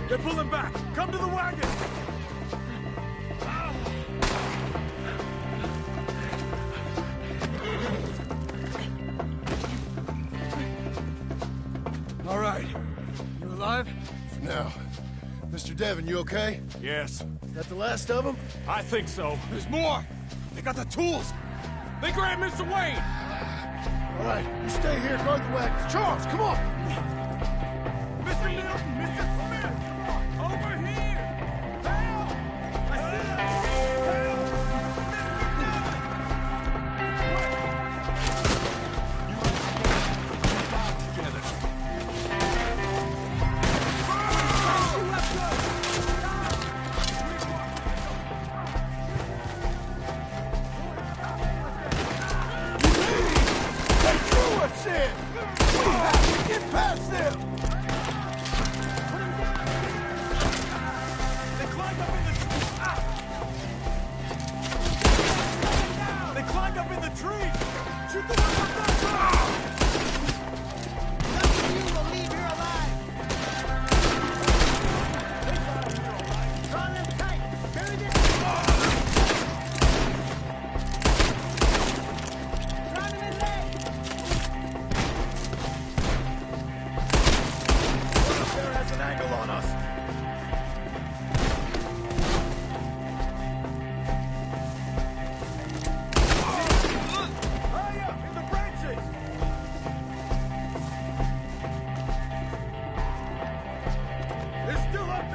They're pulling back! Come to the wagon! All right. You alive? Now, Mr. Devon, you okay? Yes, Is that the last of them? I think so. There's more! They got the tools! They grabbed Mr. Wayne! All right, you stay here, guard the wagons. Charles, come on! Mr. Milton! Mr. Smith! Over here! Help! I said help! They threw us in! We have to get past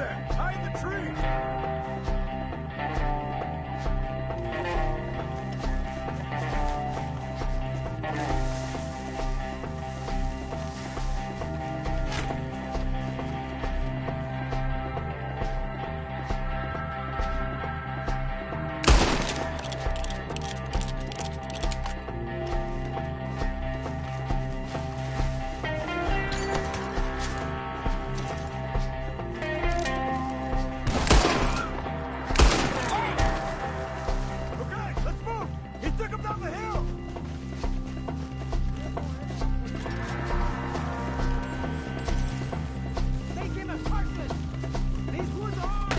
there! Hide the tree! Okay, let's move! He took him down the hill! Take him as Parsons! These woods are ours!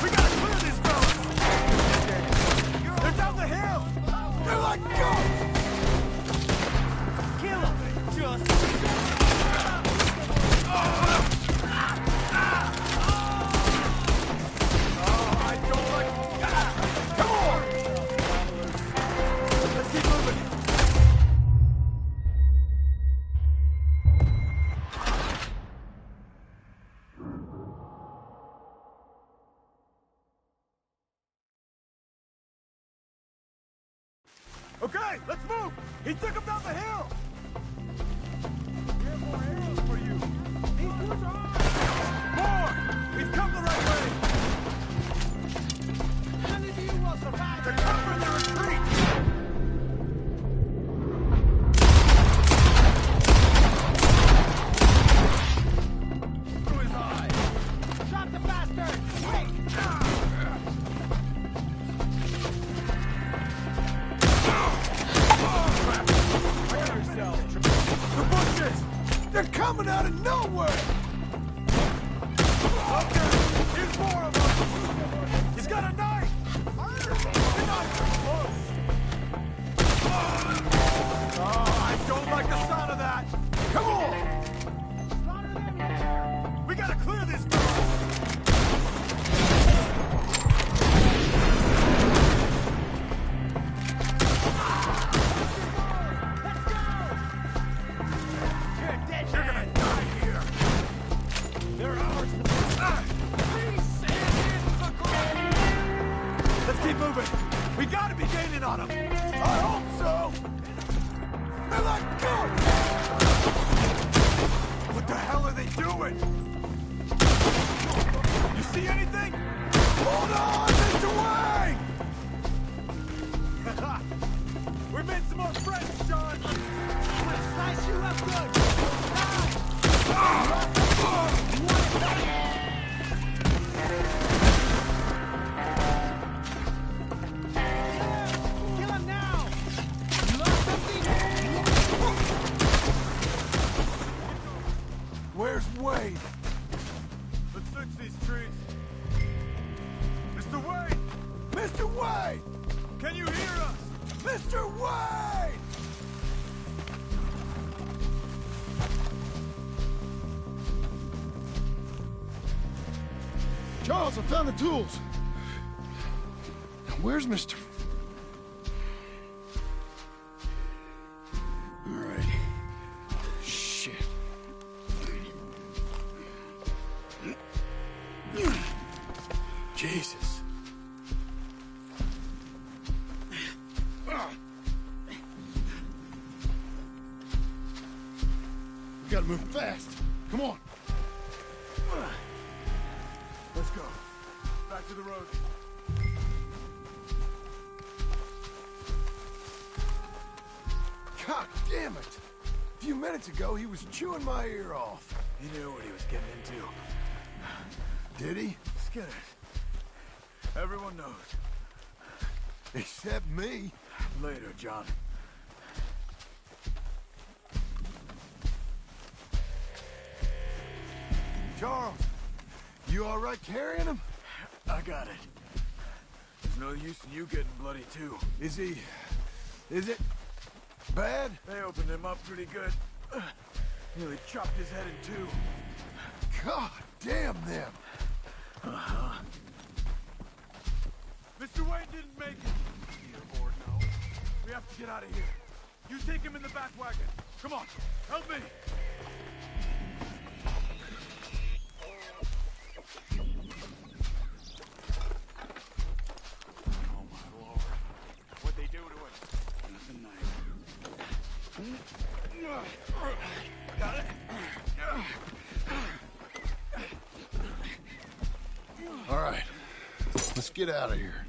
We gotta clear these fellas! They're down the hill! They're like ghosts! Kill him! Just... I don't like... Come on! Let's keep moving! Okay, let's move! He took him down the hill! We have more arrows for you! These woods are ours! More! We've come the right way! None of you will survive! They're covering the retreat! Through his eye! Shot the bastard! Wait! The bushes! They're coming out of nowhere! Okay, here's more of them! He's got a knife! You're not close! Oh, I don't like the sound of that! Come on! We gotta clear this guy! You're gonna die here! They're ours! Let's keep moving! We gotta be gaining on them! I hope so! They're like ghosts! What the hell are they doing? You see anything? Hold on, Mr. Wayne! We made some more friends, John! We'll slice you up good! Kill him now! You lost something? Where's Wade? Let's fix these trees. Mr. Wade! Mr. Wade! Can you hear us? Mr. Wade! Charles, I found the tools. Now, where's Mr. All right. Shit. Jesus. We gotta move fast. Come on. Let's go. Back to the road. God damn it! A few minutes ago, he was chewing my ear off. He knew what he was getting into. Did he? Skinner. Everyone knows. Except me. Later, John. Charles, you all right carrying him? I got it. There's no use in you getting bloody, too. Is he... is it... bad? They opened him up pretty good. Nearly chopped his head in two. God damn them! Uh-huh. Mr. Wayne didn't make it. have to get out of here. You take him in the back wagon. Come on, help me. Oh, my Lord. What'd they do to him? Nothing nice. Got it. All right, let's get out of here.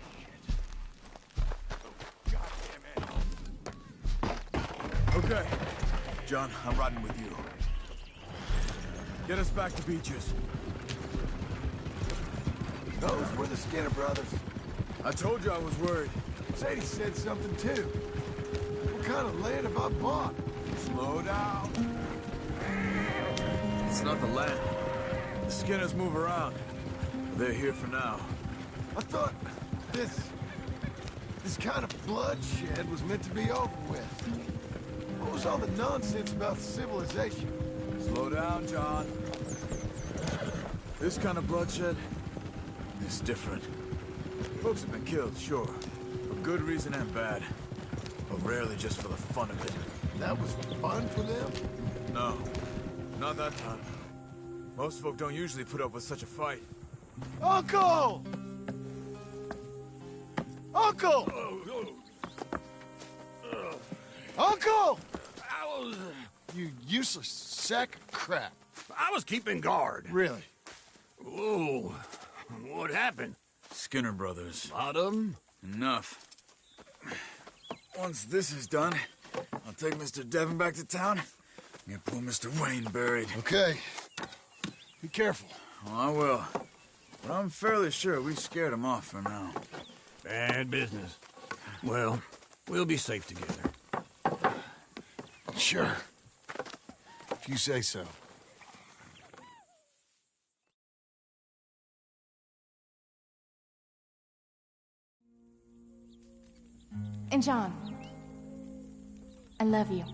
Okay. John, I'm riding with you. Get us back to Beaches. Those were the Skinner brothers. I told you I was worried. Sadie said something too. What kind of land have I bought? Slow down. It's not the land. The Skinners move around. They're here for now. I thought this kind of bloodshed was meant to be over with. What was all the nonsense about civilization? Slow down, John. This kind of bloodshed is different. Folks have been killed, sure. For good reason and bad. But rarely just for the fun of it. That was fun for them? No. Not that time. Most folk don't usually put up with such a fight. Uncle! Uncle! Uncle! You useless sack of crap. I was keeping guard. Really? Whoa. What happened? Skinner brothers. Lot of them? Enough. Once this is done, I'll take Mr. Devon back to town and get poor Mr. Wayne buried. Okay. Be careful. Oh, I will. But I'm fairly sure we scared him off for now. Bad business. Well, we'll be safe together. Sure. If you say so. And John, I love you.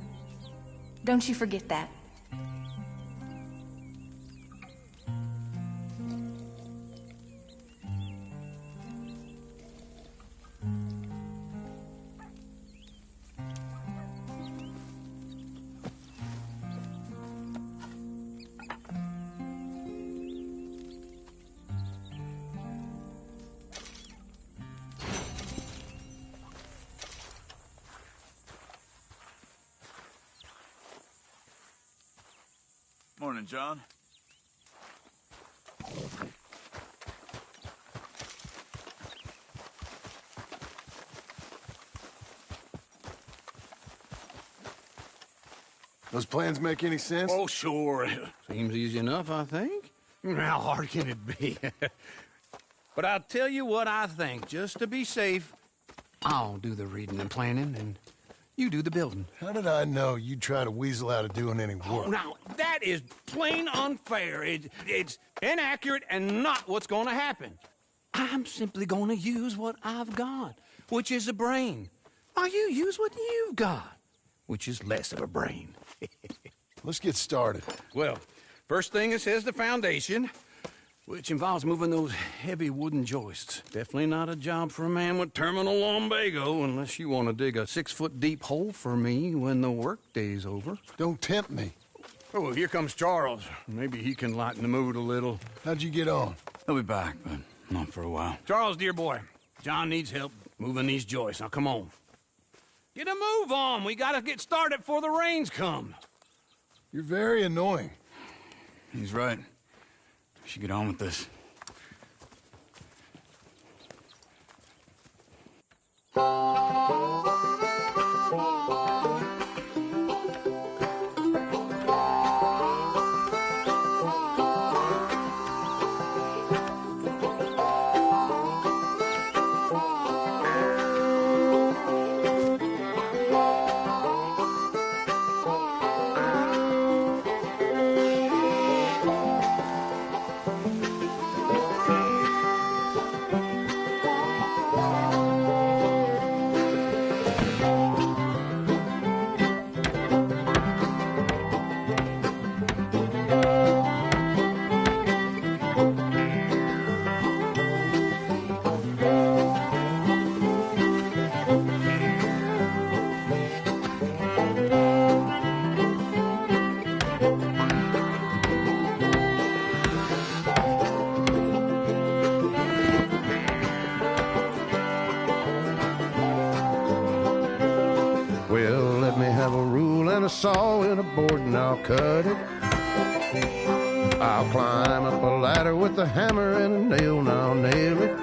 Don't you forget that. Morning, John. Those plans make any sense? Oh, sure. Seems easy enough, I think. How hard can it be? But I'll tell you what I think. Just to be safe, I'll do the reading and planning, and you do the building. How did I know you'd try to weasel out of doing any work? Oh, now, that is plain unfair. It's inaccurate and not what's going to happen. I'm simply going to use what I've got, which is a brain. While you use what you've got, which is less of a brain. Let's get started. Well, first thing it says the foundation, which involves moving those heavy wooden joists. Definitely not a job for a man with terminal lumbago unless you want to dig a 6-foot deep hole for me when the workday's over. Don't tempt me. Oh, here comes Charles. Maybe he can lighten the mood a little. How'd you get on? He'll be back, but not for a while. Charles, dear boy, John needs help moving these joists. Now, come on. Get a move on. We gotta get started before the rains come. You're very annoying. He's right. We should get on with this. have a rule and a saw and a board and I'll cut it. I'll climb up a ladder with a hammer and a nail and I'll nail it.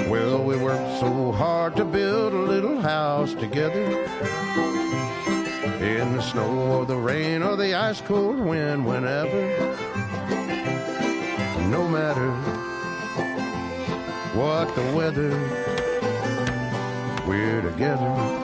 Well, we worked so hard to build a little house together. In the snow or the rain or the ice cold wind, whenever. No matter what the weather, we're together.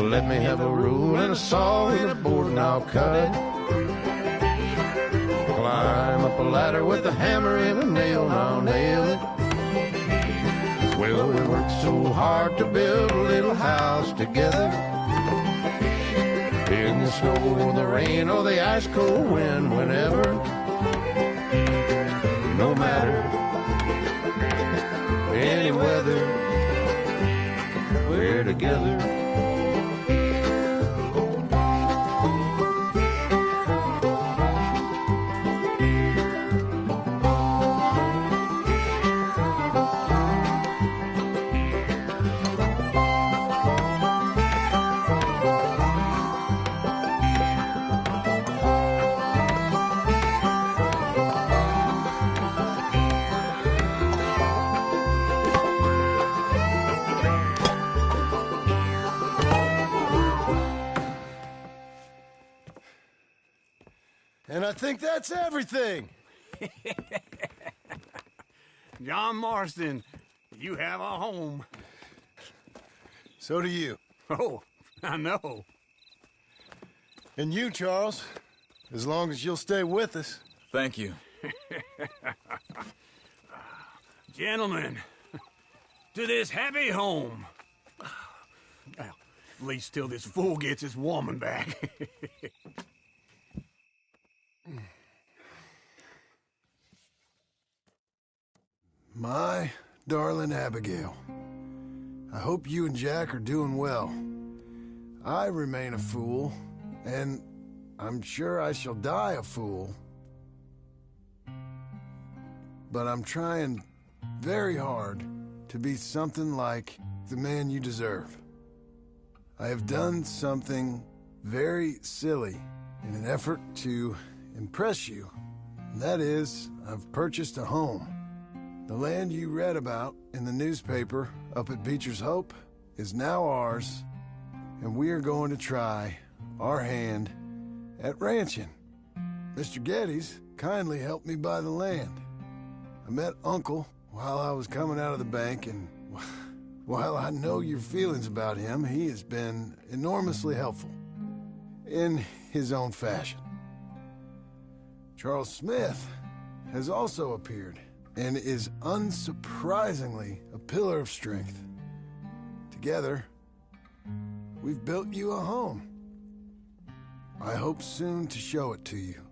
Let me have a rule and a saw and a board and I'll cut. Climb up a ladder with a hammer and a nail and I'll nail it. Well, we worked so hard to build a little house together. In the snow or the rain or the ice cold wind, whenever. No matter any weather, we're together. And I think that's everything. John Marston, you have a home. So do you. Oh, I know. And you, Charles, as long as you'll stay with us. Thank you. Gentlemen, to this happy home. Well, at least till this fool gets his woman back. My darling Abigail, I hope you and Jack are doing well. I remain a fool, and I'm sure I shall die a fool. But I'm trying very hard to be something like the man you deserve. I have done something very silly in an effort to impress you. And that is, I've purchased a home. The land you read about in the newspaper up at Beecher's Hope is now ours, and we are going to try our hand at ranching. Mr. Geddes kindly helped me buy the land. I met Uncle while I was coming out of the bank, and while I know your feelings about him, he has been enormously helpful in his own fashion. Charles Smith has also appeared and is unsurprisingly a pillar of strength. Together, we've built you a home. I hope soon to show it to you.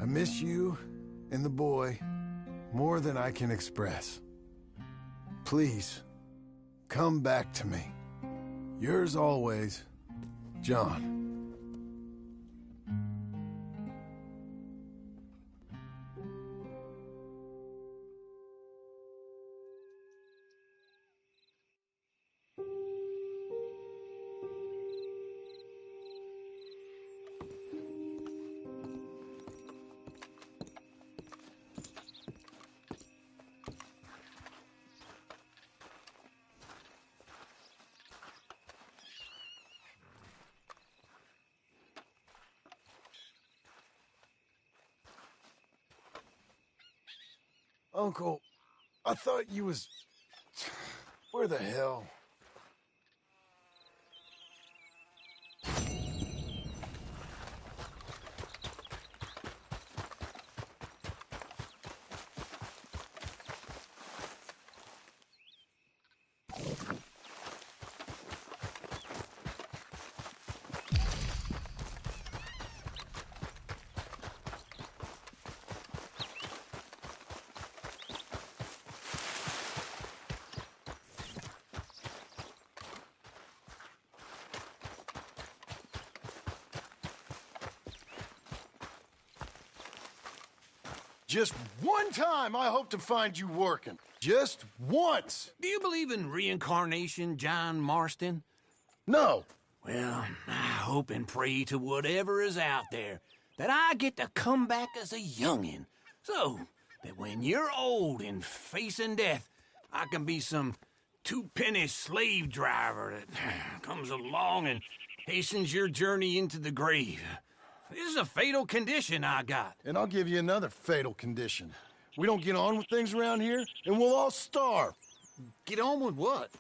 I miss you and the boy more than I can express. Please, come back to me. Yours always, John. Uncle, I thought you was... Where the hell? Just one time I hope to find you working. Just once. Do you believe in reincarnation, John Marston? No. Well, I hope and pray to whatever is out there that I get to come back as a youngin', so that when you're old and facing death, I can be some two-penny slave driver that comes along and hastens your journey into the grave. This is a fatal condition I got. And I'll give you another fatal condition. We don't get on with things around here, and we'll all starve. Get on with what?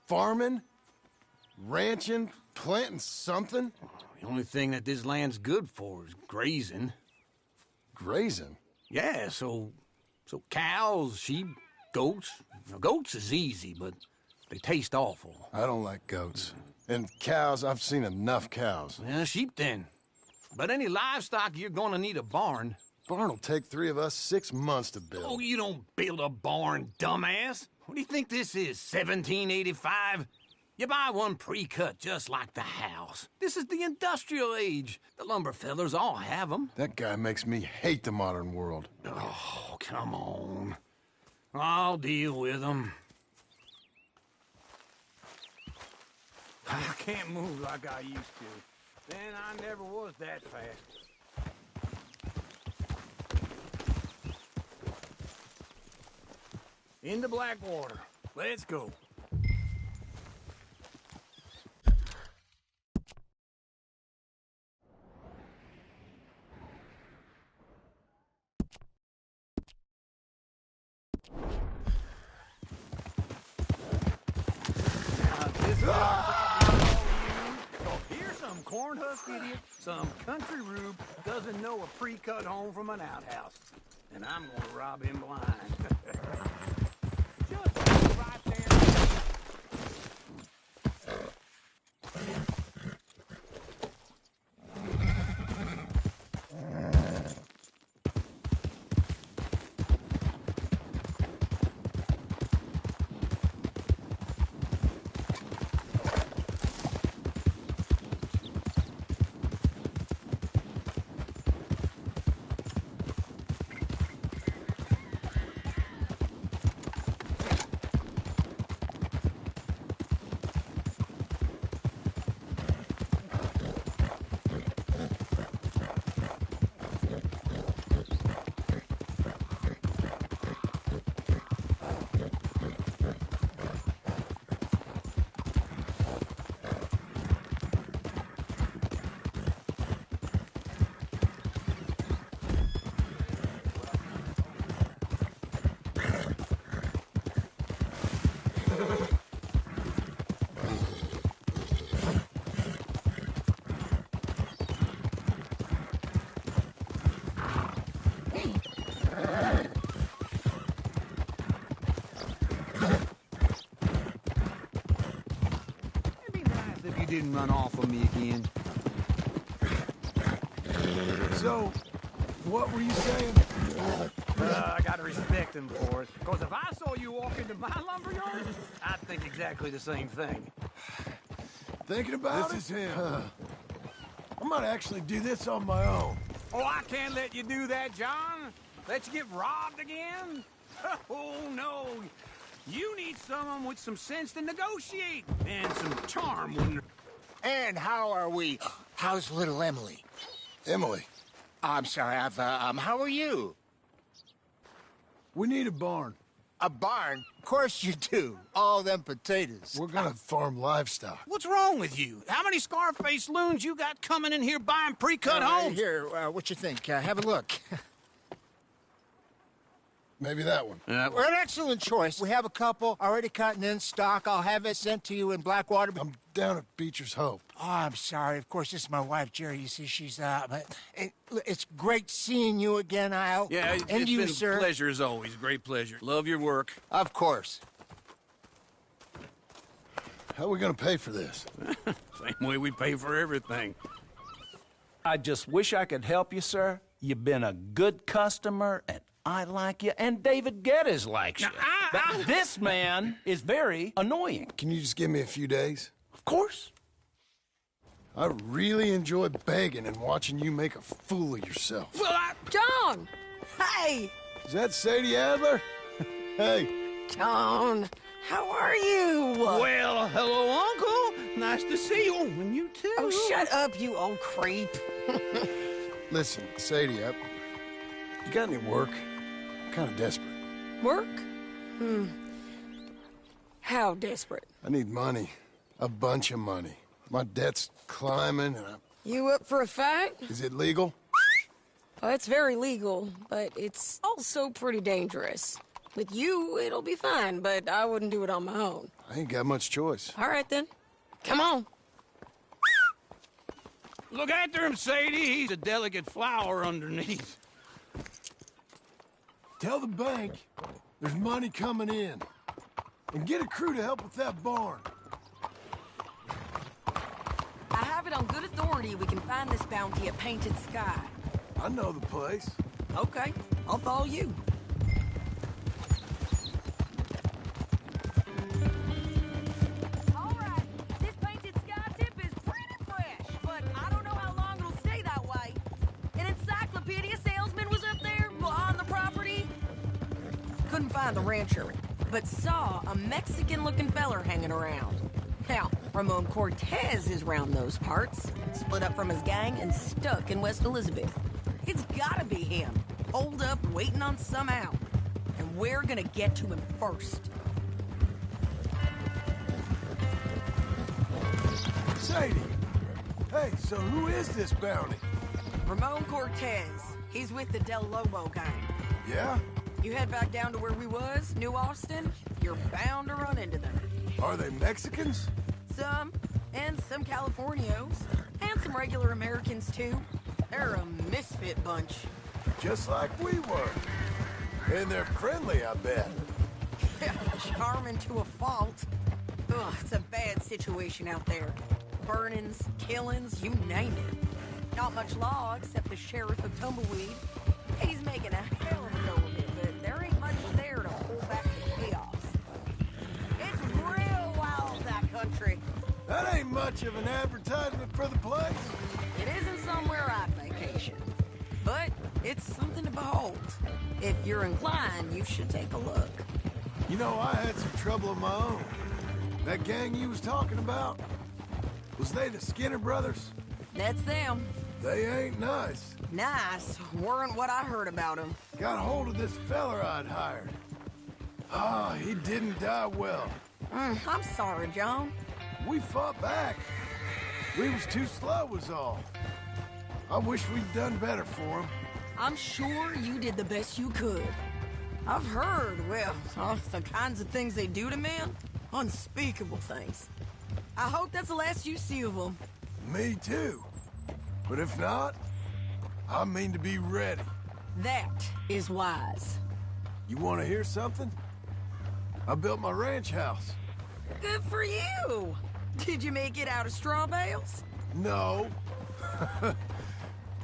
Farming, ranching, planting something. The only thing that this land's good for is grazing. Grazing? Yeah, so cows, sheep, goats. Now, goats is easy, but they taste awful. I don't like goats. And cows, I've seen enough cows. Yeah, sheep then. But any livestock, you're gonna need a barn. Barn will take 3 of us 6 months to build. Oh, you don't build a barn, dumbass. What do you think this is, 1785? You buy one pre-cut just like the house. This is the industrial age. The lumber fellers all have them. That guy makes me hate the modern world. Oh, come on. I'll deal with them. I can't move like I used to. Then I never was that fast. Into Blackwater. Let's go. Cornhusk idiot, some country rube doesn't know a pre-cut home from an outhouse. And I'm gonna rob him blind. Just right there. Didn't run off of me again. So, what were you saying? I gotta respect him for it. Because if I saw you walk into my lumberyard, I'd think exactly the same thing. Thinking about This it? is him. I might actually do this on my own. Oh, I can't let you do that, John. Let you get robbed again? Oh, no. You need someone with some sense to negotiate and some charm, wouldn't. And how are we? How's little Emily? Emily? I'm sorry, how are you? We need a barn. A barn? Of course you do. All them potatoes. We're gonna farm livestock. What's wrong with you? How many Scarface loons you got coming in here buying pre-cut homes? Here, what you think? Have a look. maybe that one. We're an excellent choice. We have a couple already cut and in stock. I'll have it sent to you in Blackwater. I'm down at Beecher's Hope. Oh, I'm sorry. Of course, this is my wife, Jerry. You see, she's but it's great seeing you again, Al. Yeah, and it's you, been sir. a pleasure as always. Great pleasure. Love your work. Of course. How are we gonna pay for this? Same way we pay for everything. I just wish I could help you, sir. You've been a good customer, and I like you, and David Geddes likes you. But this man is very annoying. Can you just give me a few days? Of course. I really enjoy begging and watching you make a fool of yourself. Well, John! Hey! Is that Sadie Adler? Hey. John, how are you? Well, hello, Uncle. Nice to see you. And you too. Oh, shut up, you old creep. Listen, Sadie, you got any work? I'm kind of desperate. Work? How desperate? I need money. A bunch of money. My debt's climbing and You up for a fight? Is it legal? Oh, it's very legal, but it's also pretty dangerous. With you, it'll be fine, but I wouldn't do it on my own. I ain't got much choice. All right, then. Come on. Look after him, Sadie. He's a delicate flower underneath. Tell the bank there's money coming in. And get a crew to help with that barn. I have it on good authority we can find this bounty at Painted Sky. I know the place. Okay, I'll follow you. All right, this Painted Sky tip is pretty fresh, but I don't know how long it'll stay that way. An encyclopedia salesman was up there on the property. Couldn't find the rancher, but saw a Mexican-looking feller hanging around. Now, Ramon Cortez is round those parts, split up from his gang and stuck in West Elizabeth. It's gotta be him, holed up waiting on some out. And we're gonna get to him first. Sadie! Hey, so who is this bounty? Ramon Cortez. He's with the Del Lobo gang. Yeah? You head back down to where we was, New Austin, you're bound to run into them. Are they Mexicans? Some, and some Californios, and some regular Americans too. They're a misfit bunch. Just like we were. And they're friendly, I bet. Charming to a fault. Ugh, it's a bad situation out there. Burnings, killings, you name it. Not much law except the sheriff of Tumbleweed. He's making a hell of a go of it, but there ain't much there to hold back the chaos. It's real wild, that country. That ain't much of an advertisement for the place. It isn't somewhere I'd vacation, but it's something to behold. If you're inclined, you should take a look. You know, I had some trouble of my own. That gang you was talking about, was they the Skinner brothers? That's them. They ain't nice. Nice weren't what I heard about them. Got hold of this feller I'd hired. He didn't die well. I'm sorry, John. We fought back. We was too slow was all. I wish we'd done better for him. I'm sure you did the best you could. I've heard, well, the kinds of things they do to men. Unspeakable things. I hope that's the last you see of them. Me too. But if not, I mean to be ready. That is wise. You want to hear something? I built my ranch house. Good for you. Did you make it out of straw bales? No.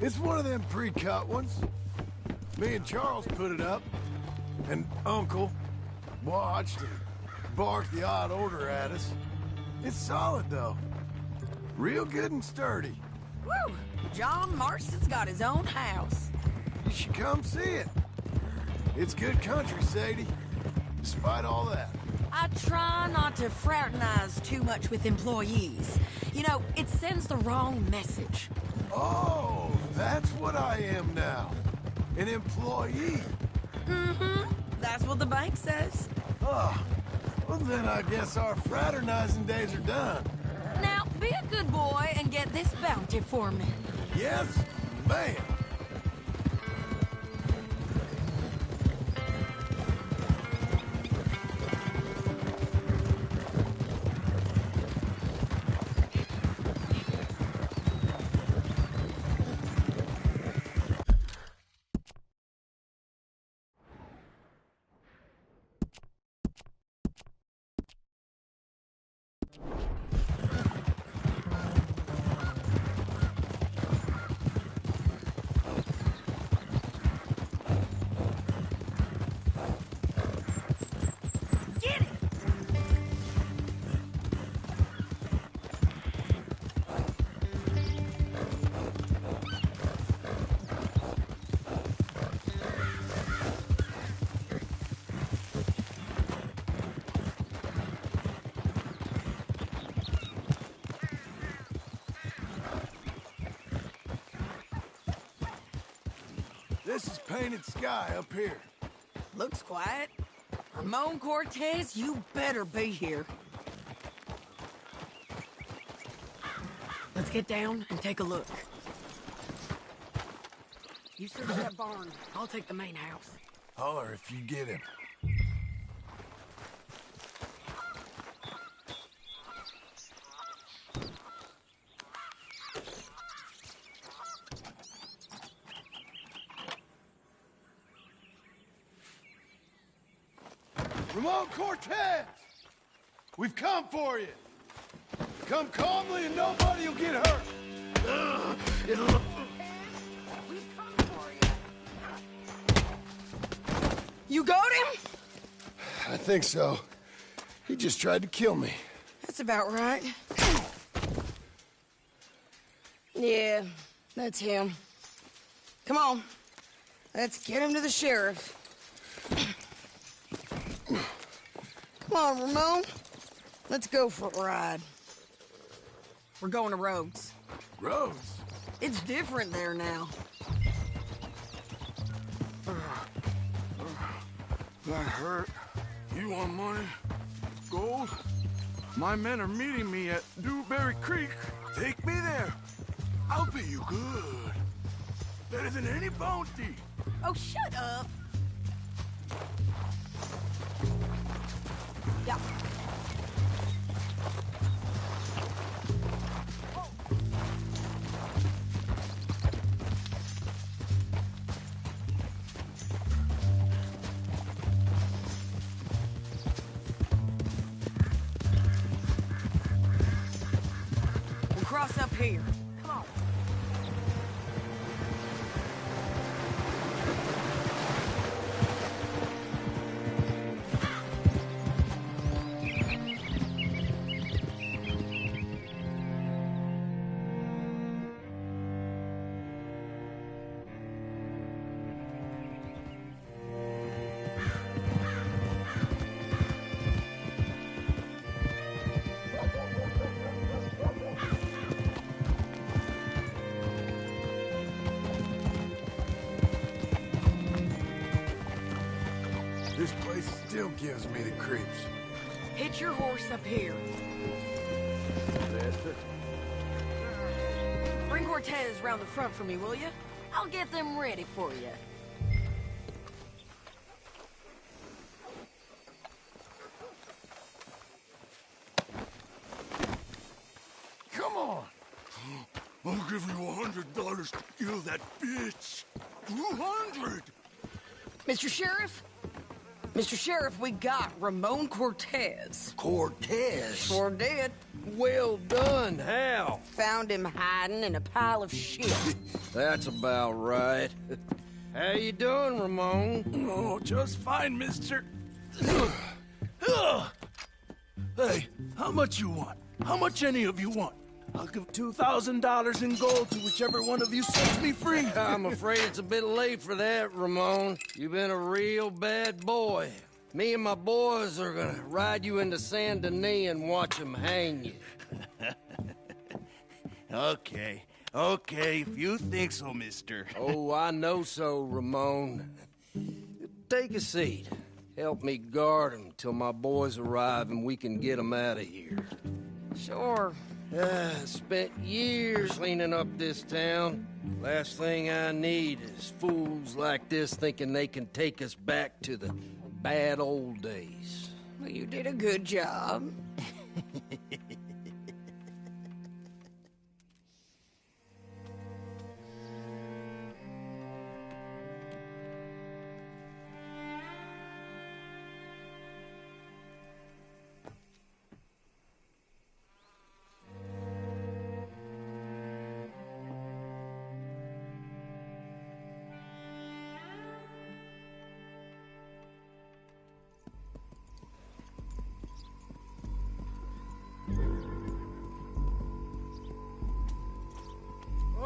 It's one of them pre-cut ones. Me and Charles put it up, and Uncle watched and barked the odd order at us. It's solid, though. Real good and sturdy. Woo! John Marston's got his own house. You should come see it. It's good country, Sadie, despite all that. I try not to fraternize too much with employees. You know, it sends the wrong message. Oh, that's what I am now. An employee. Mm-hmm. That's what the bank says. Oh, well then I guess our fraternizing days are done. Now, be a good boy and get this bounty for me. Yes, ma'am. This is painted sky up here. Looks quiet. Ramon Cortez, you better be here. Let's get down and take a look. You search that barn. I'll take the main house. Holler if you get him. Ramon Cortez! We've come for you! Come calmly and nobody will get hurt! You got him? I think so. He just tried to kill me. That's about right. Yeah, that's him. Come on. Let's get him to the sheriff. Come on, Ramon. Let's go for a ride. We're going to Rhodes. Rhodes? It's different there now. That hurt. You want money? Gold? My men are meeting me at Dewberry Creek. Take me there. I'll pay you good. Better than any bounty. Oh, shut up. Yeah. We'll cross up here. Come on. This place still gives me the creeps. Hitch your horse up here. Bring Cortez round the front for me, will you? I'll get them ready for you. Come on! I'll give you $100 to kill that bitch. 200! Mr. Sheriff? Mr. Sheriff, we got Ramon Cortez. Cortez? Sure did. Well done. How? Found him hiding in a pile of shit. That's about right. How you doing, Ramon? Oh, just fine, mister. Hey, how much you want? How much any of you want? I'll give $2,000 in gold to whichever one of you sets me free. I'm afraid it's a bit late for that, Ramon. You've been a real bad boy. Me and my boys are gonna ride you into Saint Denis and watch them hang you. Okay, if you think so, mister. Oh, I know so, Ramon. Take a seat. Help me guard them till my boys arrive and we can get them out of here. Sure. Spent years cleaning up this town. Last thing I need is fools like this thinking they can take us back to the bad old days. Well, you did a good job.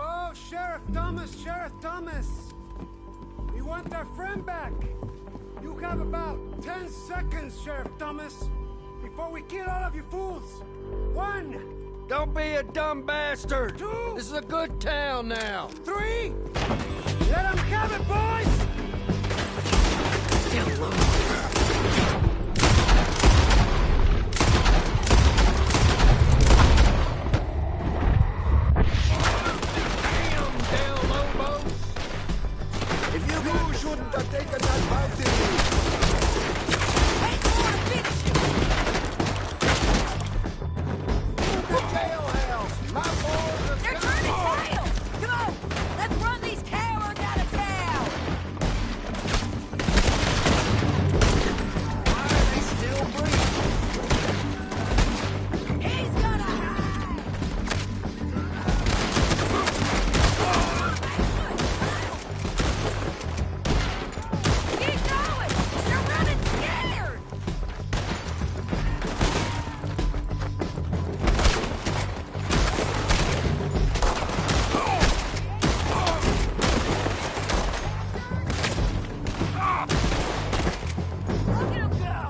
Oh, Sheriff Thomas! We want our friend back! You have about 10 seconds, Sheriff Thomas, before we kill all of you fools! 1! Don't be a dumb bastard! 2! This is a good town now! 3! Let him have it, boys! Down low. If you shouldn't have taken that bounty. The jailhouse! My boys are They're turning tail! Come on! Let's run these cowards out of town! Why are they still breathing? He's gonna hide! Keep going! They're running scared! Look at him go!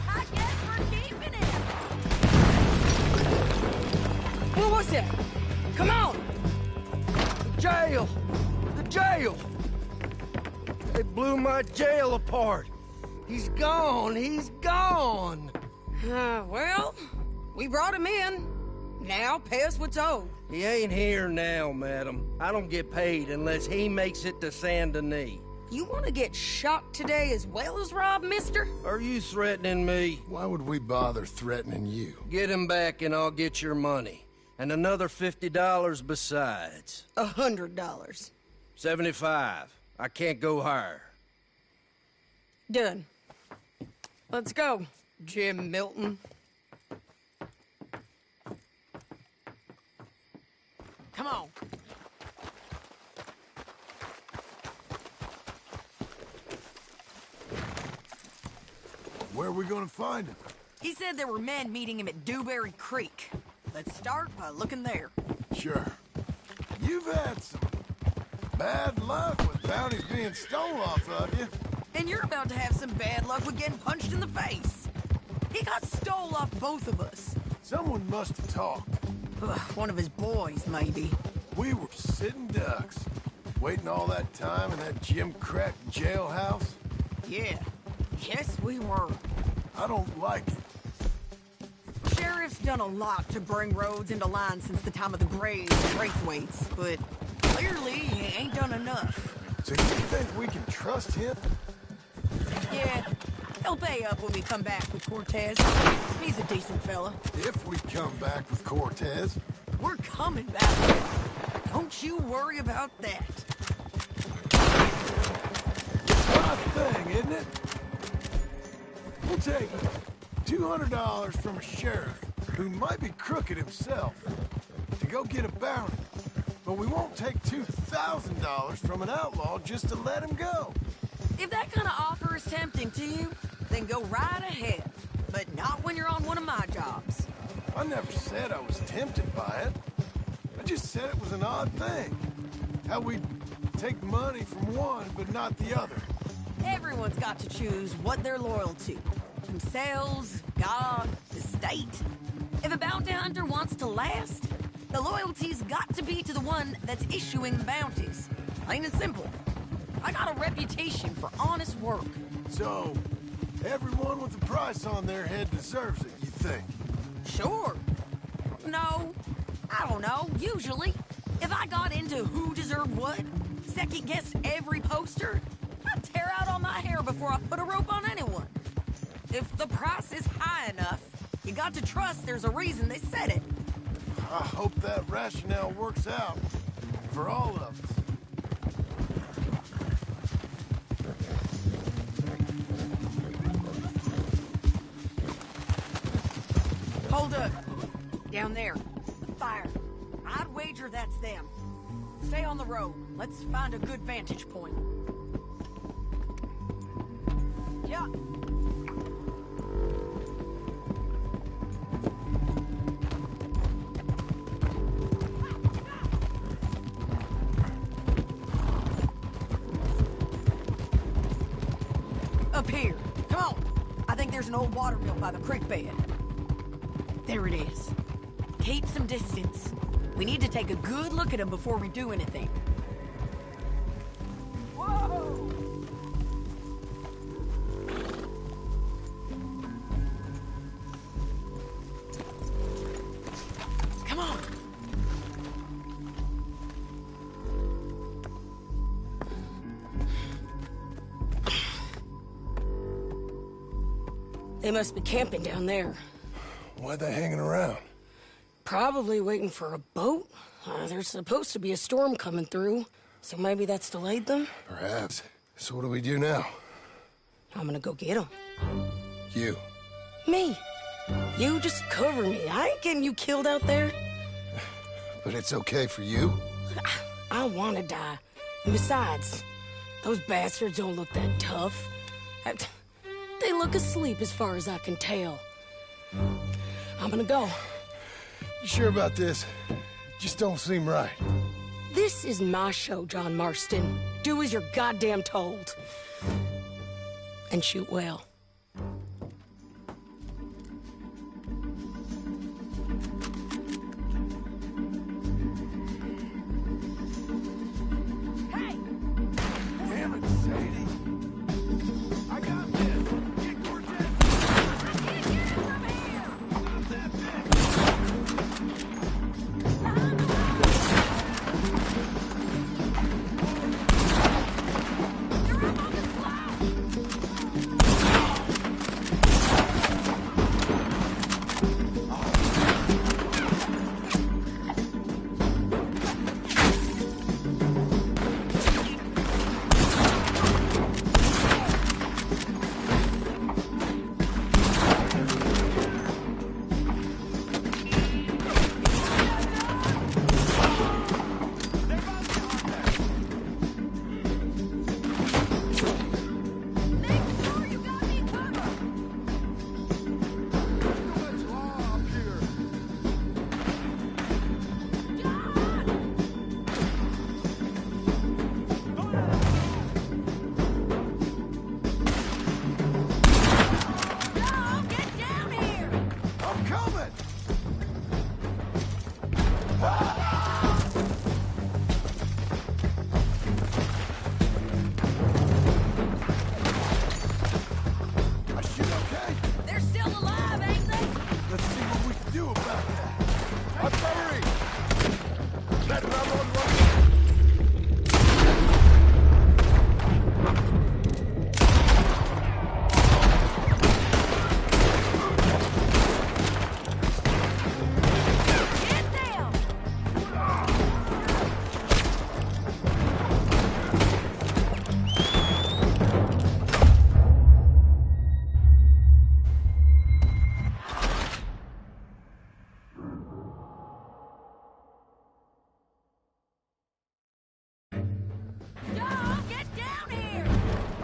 I guess we're keeping him! What was that? Come on! The jail! The jail! They blew my jail apart. He's gone. He's gone. Well, we brought him in. Now pay us what's owed. He ain't here now, madam. I don't get paid unless he makes it to Saint Denis. You want to get shot today as well as Rob, mister? Are you threatening me? Why would we bother threatening you? Get him back and I'll get your money. And another $50 besides. $100. 75. I can't go higher. Done. Let's go, Jim Milton. Come on. Where are we gonna find him? He said there were men meeting him at Dewberry Creek. Let's start by looking there. Sure. You've had some bad luck with bounties being stolen off of you. And you're about to have some bad luck with getting punched in the face. He got stole off both of us. Someone must have talked. One of his boys, maybe. We were sitting ducks, waiting all that time in that Jim Crack jailhouse. Yeah. Yes, we were. I don't like it. Sheriff's done a lot to bring roads into line since the time of the Grays and Braithwaites, but clearly he ain't done enough. So you think we can trust him? Yeah, he'll pay up when we come back with Cortez. He's a decent fella. If we come back with Cortez. We're coming back. Don't you worry about that. It's my thing, isn't it? We'll take $200 from a sheriff who might be crooked himself to go get a bounty. But we won't take $2,000 from an outlaw just to let him go. If that kind of offer is tempting to you, then go right ahead. But not when you're on one of my jobs. I never said I was tempted by it. I just said it was an odd thing. How we take money from one, but not the other. Everyone's got to choose what they're loyal to. Themselves, God, the state. If a bounty hunter wants to last, the loyalty's got to be to the one that's issuing the bounties. Plain and simple. I got a reputation for honest work. So, everyone with a price on their head deserves it, you think? Sure. No, I don't know, usually. If I got into who deserved what, second-guessed every poster, I'd tear out all my hair before I put a rope on anyone. If the price is high enough, you got to trust there's a reason they said it. I hope that rationale works out for all of us. Hold up. Down there. Fire. I'd wager that's them. Stay on the road. Let's find a good vantage point. Yeah. Up here. Come on. I think there's an old water mill by the creek bed. There it is. Keep some distance. We need to take a good look at him before we do anything. They must be camping down there. Why are they hanging around? Probably waiting for a boat. There's supposed to be a storm coming through, so maybe that's delayed them? Perhaps. So what do we do now? I'm gonna go get them. You. Me. You just cover me. I ain't getting you killed out there. But it's okay for you? I don't want to die. And besides, those bastards don't look that tough. They look asleep as far as I can tell. I'm gonna go. You sure about this? Just don't seem right. This is my show, John Marston. Do as you're goddamn told. And shoot well. Damn it, Sadie. I got this. Get Cortez.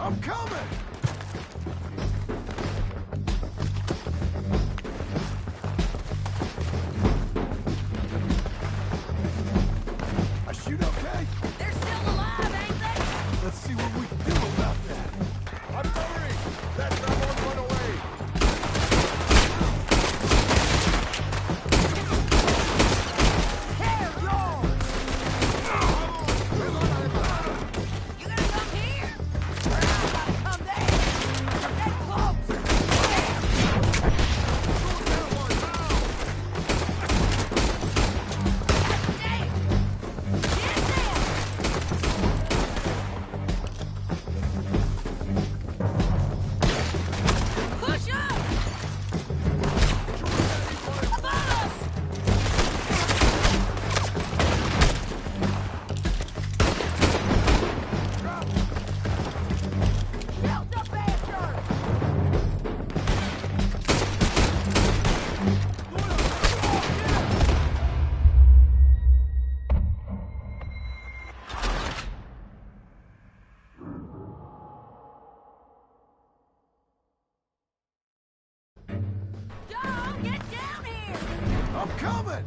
I'm coming! I shoot okay? They're still alive, ain't they? Let's see what we can do about that. I'm covering! That dumb one run away! Here, yours! You gonna come here? Or I'm gonna come there? Get close! Push up! Above us! Shoot the bastard! Dog, get down here! I'm coming!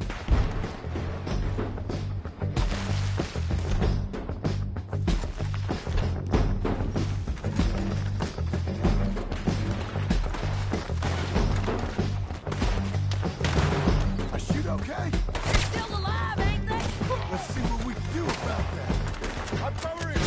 I shoot okay? They're still alive, ain't they? Let's see what we can do about that. I'm covering!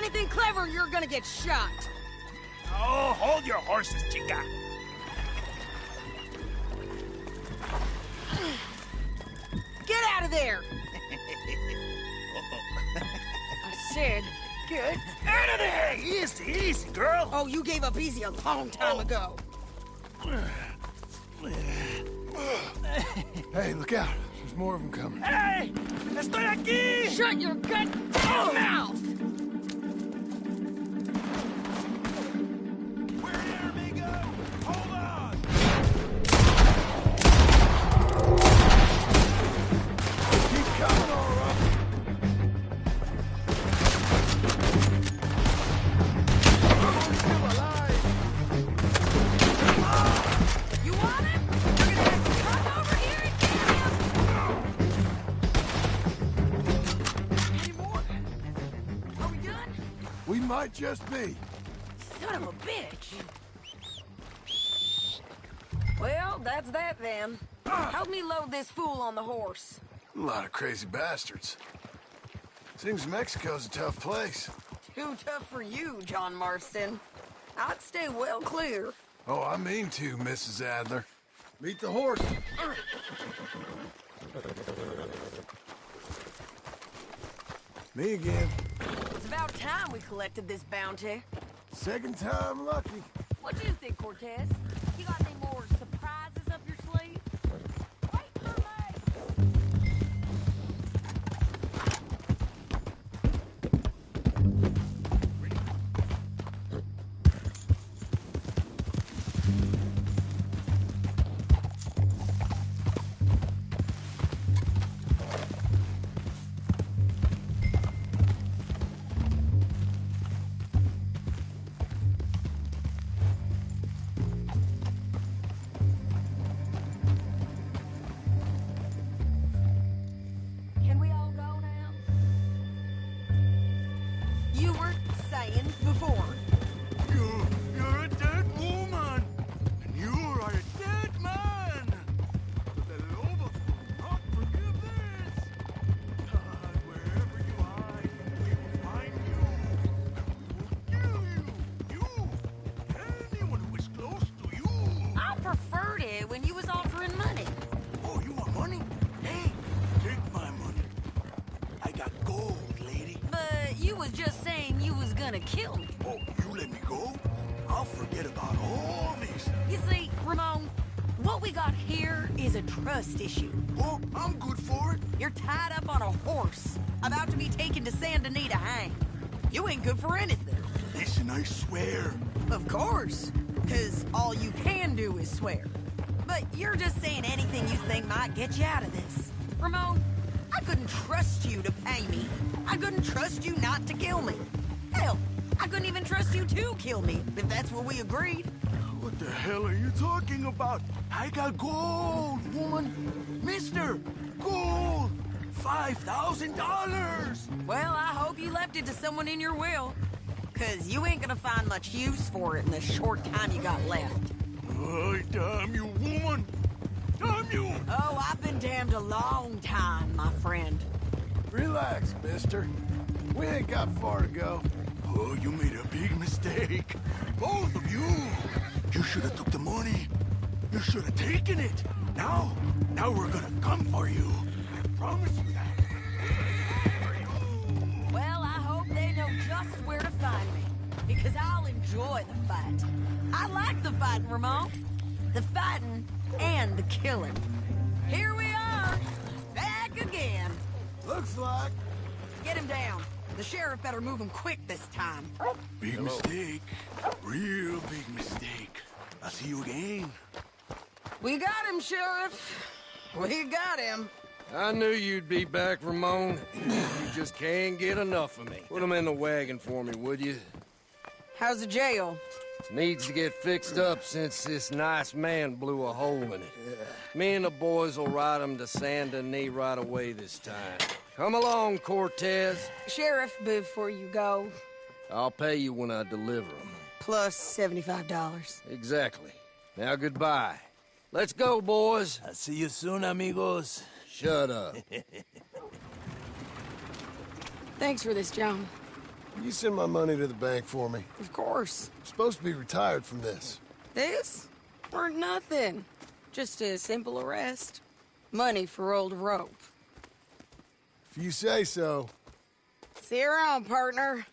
anything clever, you're gonna get shot. Oh, hold your horses, chica. Get out of there! I said, get Out of there! Easy, easy, girl. Oh, you gave up easy a long time ago. Hey, look out. There's more of them coming. Hey! Estoy aquí! Shut your goddamn mouth! We're here, amigo! Hold on! Keep coming, all right. I'm still alive. You want him? You're gonna have to come over here and get him! Any more? Are we done? We might just be. Son of a bitch! Well, that's that then. Help me load this fool on the horse. A lot of crazy bastards. Seems Mexico's a tough place. Too tough for you, John Marston. I'd stay well clear. Oh, I mean to, Mrs. Adler. Meet the horse. Me again. It's about time we collected this bounty. Second time lucky. What do you think, Cortez? You got any more surprises up your sleeve? Wait for me! Can we all go now? You were saying before. You're a dead woman, and you are a dead man. But the Lobos will not forgive this. God, wherever you hide, we will find you, and we will kill you. You, anyone who is close to you. I preferred it when you was offering money. Oh, you want money? Hey, take my money. I got gold, lady. But you was just saying you was gonna kill me. Oh, you let me go? I'll forget about all this. You see, Ramon, what we got here is a trust issue. Oh, I'm good for it. You're tied up on a horse, about to be taken to Saint Denis to hang. You ain't good for anything. Listen, I swear. Of course, because all you can do is swear. But you're just saying anything you think might get you out of this. Ramon, I couldn't trust you to pay me. I couldn't trust you not to kill me. Hell, I couldn't even trust you to kill me, if that's what we agreed. What the hell are you talking about? I got gold, woman. Mister, gold. $5,000. Well, I hope you left it to someone in your will. Because you ain't gonna find much use for it in the short time you got left. Oh, damn you, woman. Damn you. Oh, I've been damned a long time, my friend. Relax, mister. We ain't got far to go. Oh, you made a big mistake. Both of you. You should have took the money. You should have taken it. Now we're gonna come for you. I promise you that. Well, I hope they know just where to find me. Because I'll enjoy the fight. I like the fighting, Ramon. The fighting and the killing. Here we are, back again. Looks like. Get him down. The sheriff better move him quick this time. Big mistake. Real big mistake. I'll see you again. We got him, Sheriff. We got him. I knew you'd be back, Ramon. You just can't get enough of me. Put him in the wagon for me, would you? How's the jail? Needs to get fixed up since this nice man blew a hole in it. Me and the boys will ride him to Saint Denis right away this time. Come along, Cortez. Sheriff, before you go, I'll pay you when I deliver him. plus $75. Exactly. Now goodbye. Let's go, boys. I'll see you soon, amigos. Shut up. Thanks for this, John. You send my money to the bank for me. Of course. I'm supposed to be retired from this. This? Or nothing. Just a simple arrest. Money for old rope. If you say so. See you around, partner.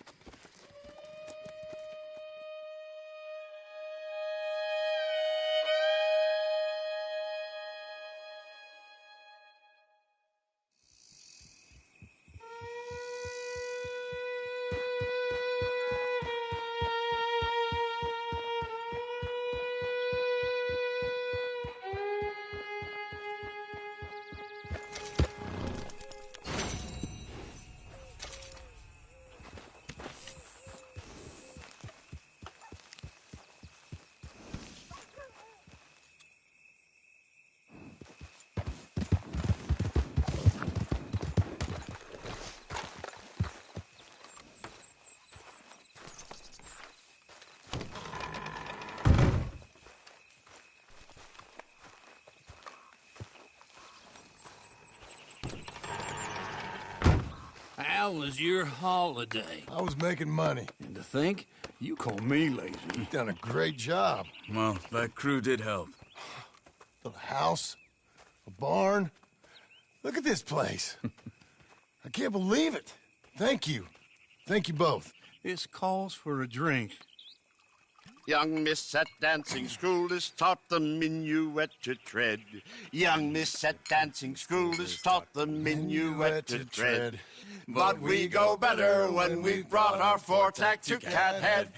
How was your holiday? I was making money. And to think, you call me lazy. You've done a great job. Well, that crew did help. A house, a barn. Look at this place. I can't believe it. Thank you. Thank you both. This calls for a drink. Young miss at dancing school is taught the minuet to tread. Young miss at dancing school is taught the minuet to tread. But we go better when we've brought our four-tack to Cathead.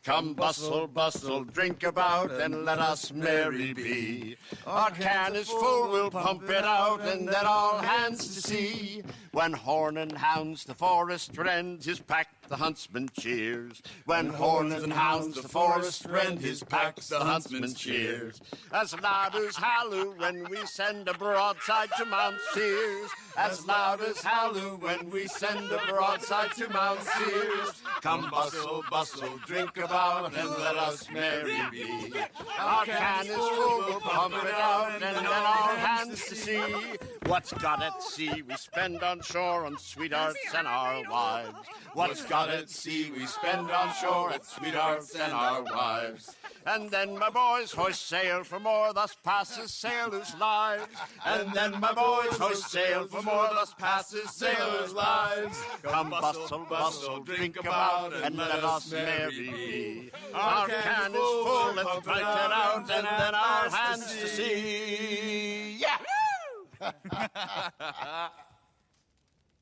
Come bustle, bustle, drink about, and let us merry be. Our can is full, we'll pump it out, and then all hands to sea. When horn and hounds the forest rend his pack, the huntsman cheers. When horn and hounds the forest rend his pack, the huntsman cheers. As loud as halloo when we send a broadside to Mount Sears. As loud as halloo when we send a broadside to Mount Sears. Come bustle, bustle, drink about, and let us merry be. Our can is full, we'll pump it out, and then all hands to sea. What's got at sea we spend on shore on sweethearts and our wives. What's got at sea we spend on shore at sweethearts and our wives. And then my boys hoist sail for more, thus passes sailors' lives. And then my boys hoist sail for more, thus passes sailors' lives. Come bustle, bustle, drink about, and let us merry be. Our can is full, let's drink it out, and then our hands to sea. Yeah!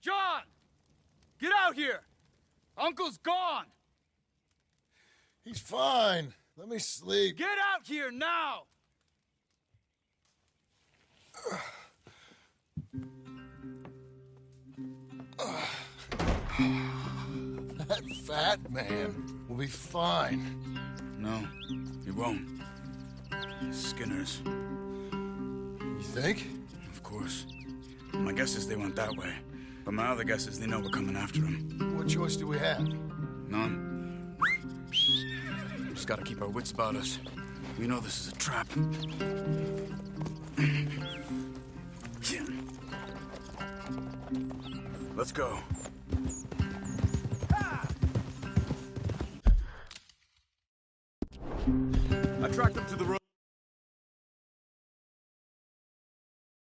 John! Get out here! Uncle's gone! He's fine. Let me sleep. Get out here now! That fat man will be fine. No, he won't. Skinner's. You think? Of course. My guess is they went that way. But my other guess is they know we're coming after him. What choice do we have? None. Just gotta keep our wits about us. We know this is a trap. Let's go.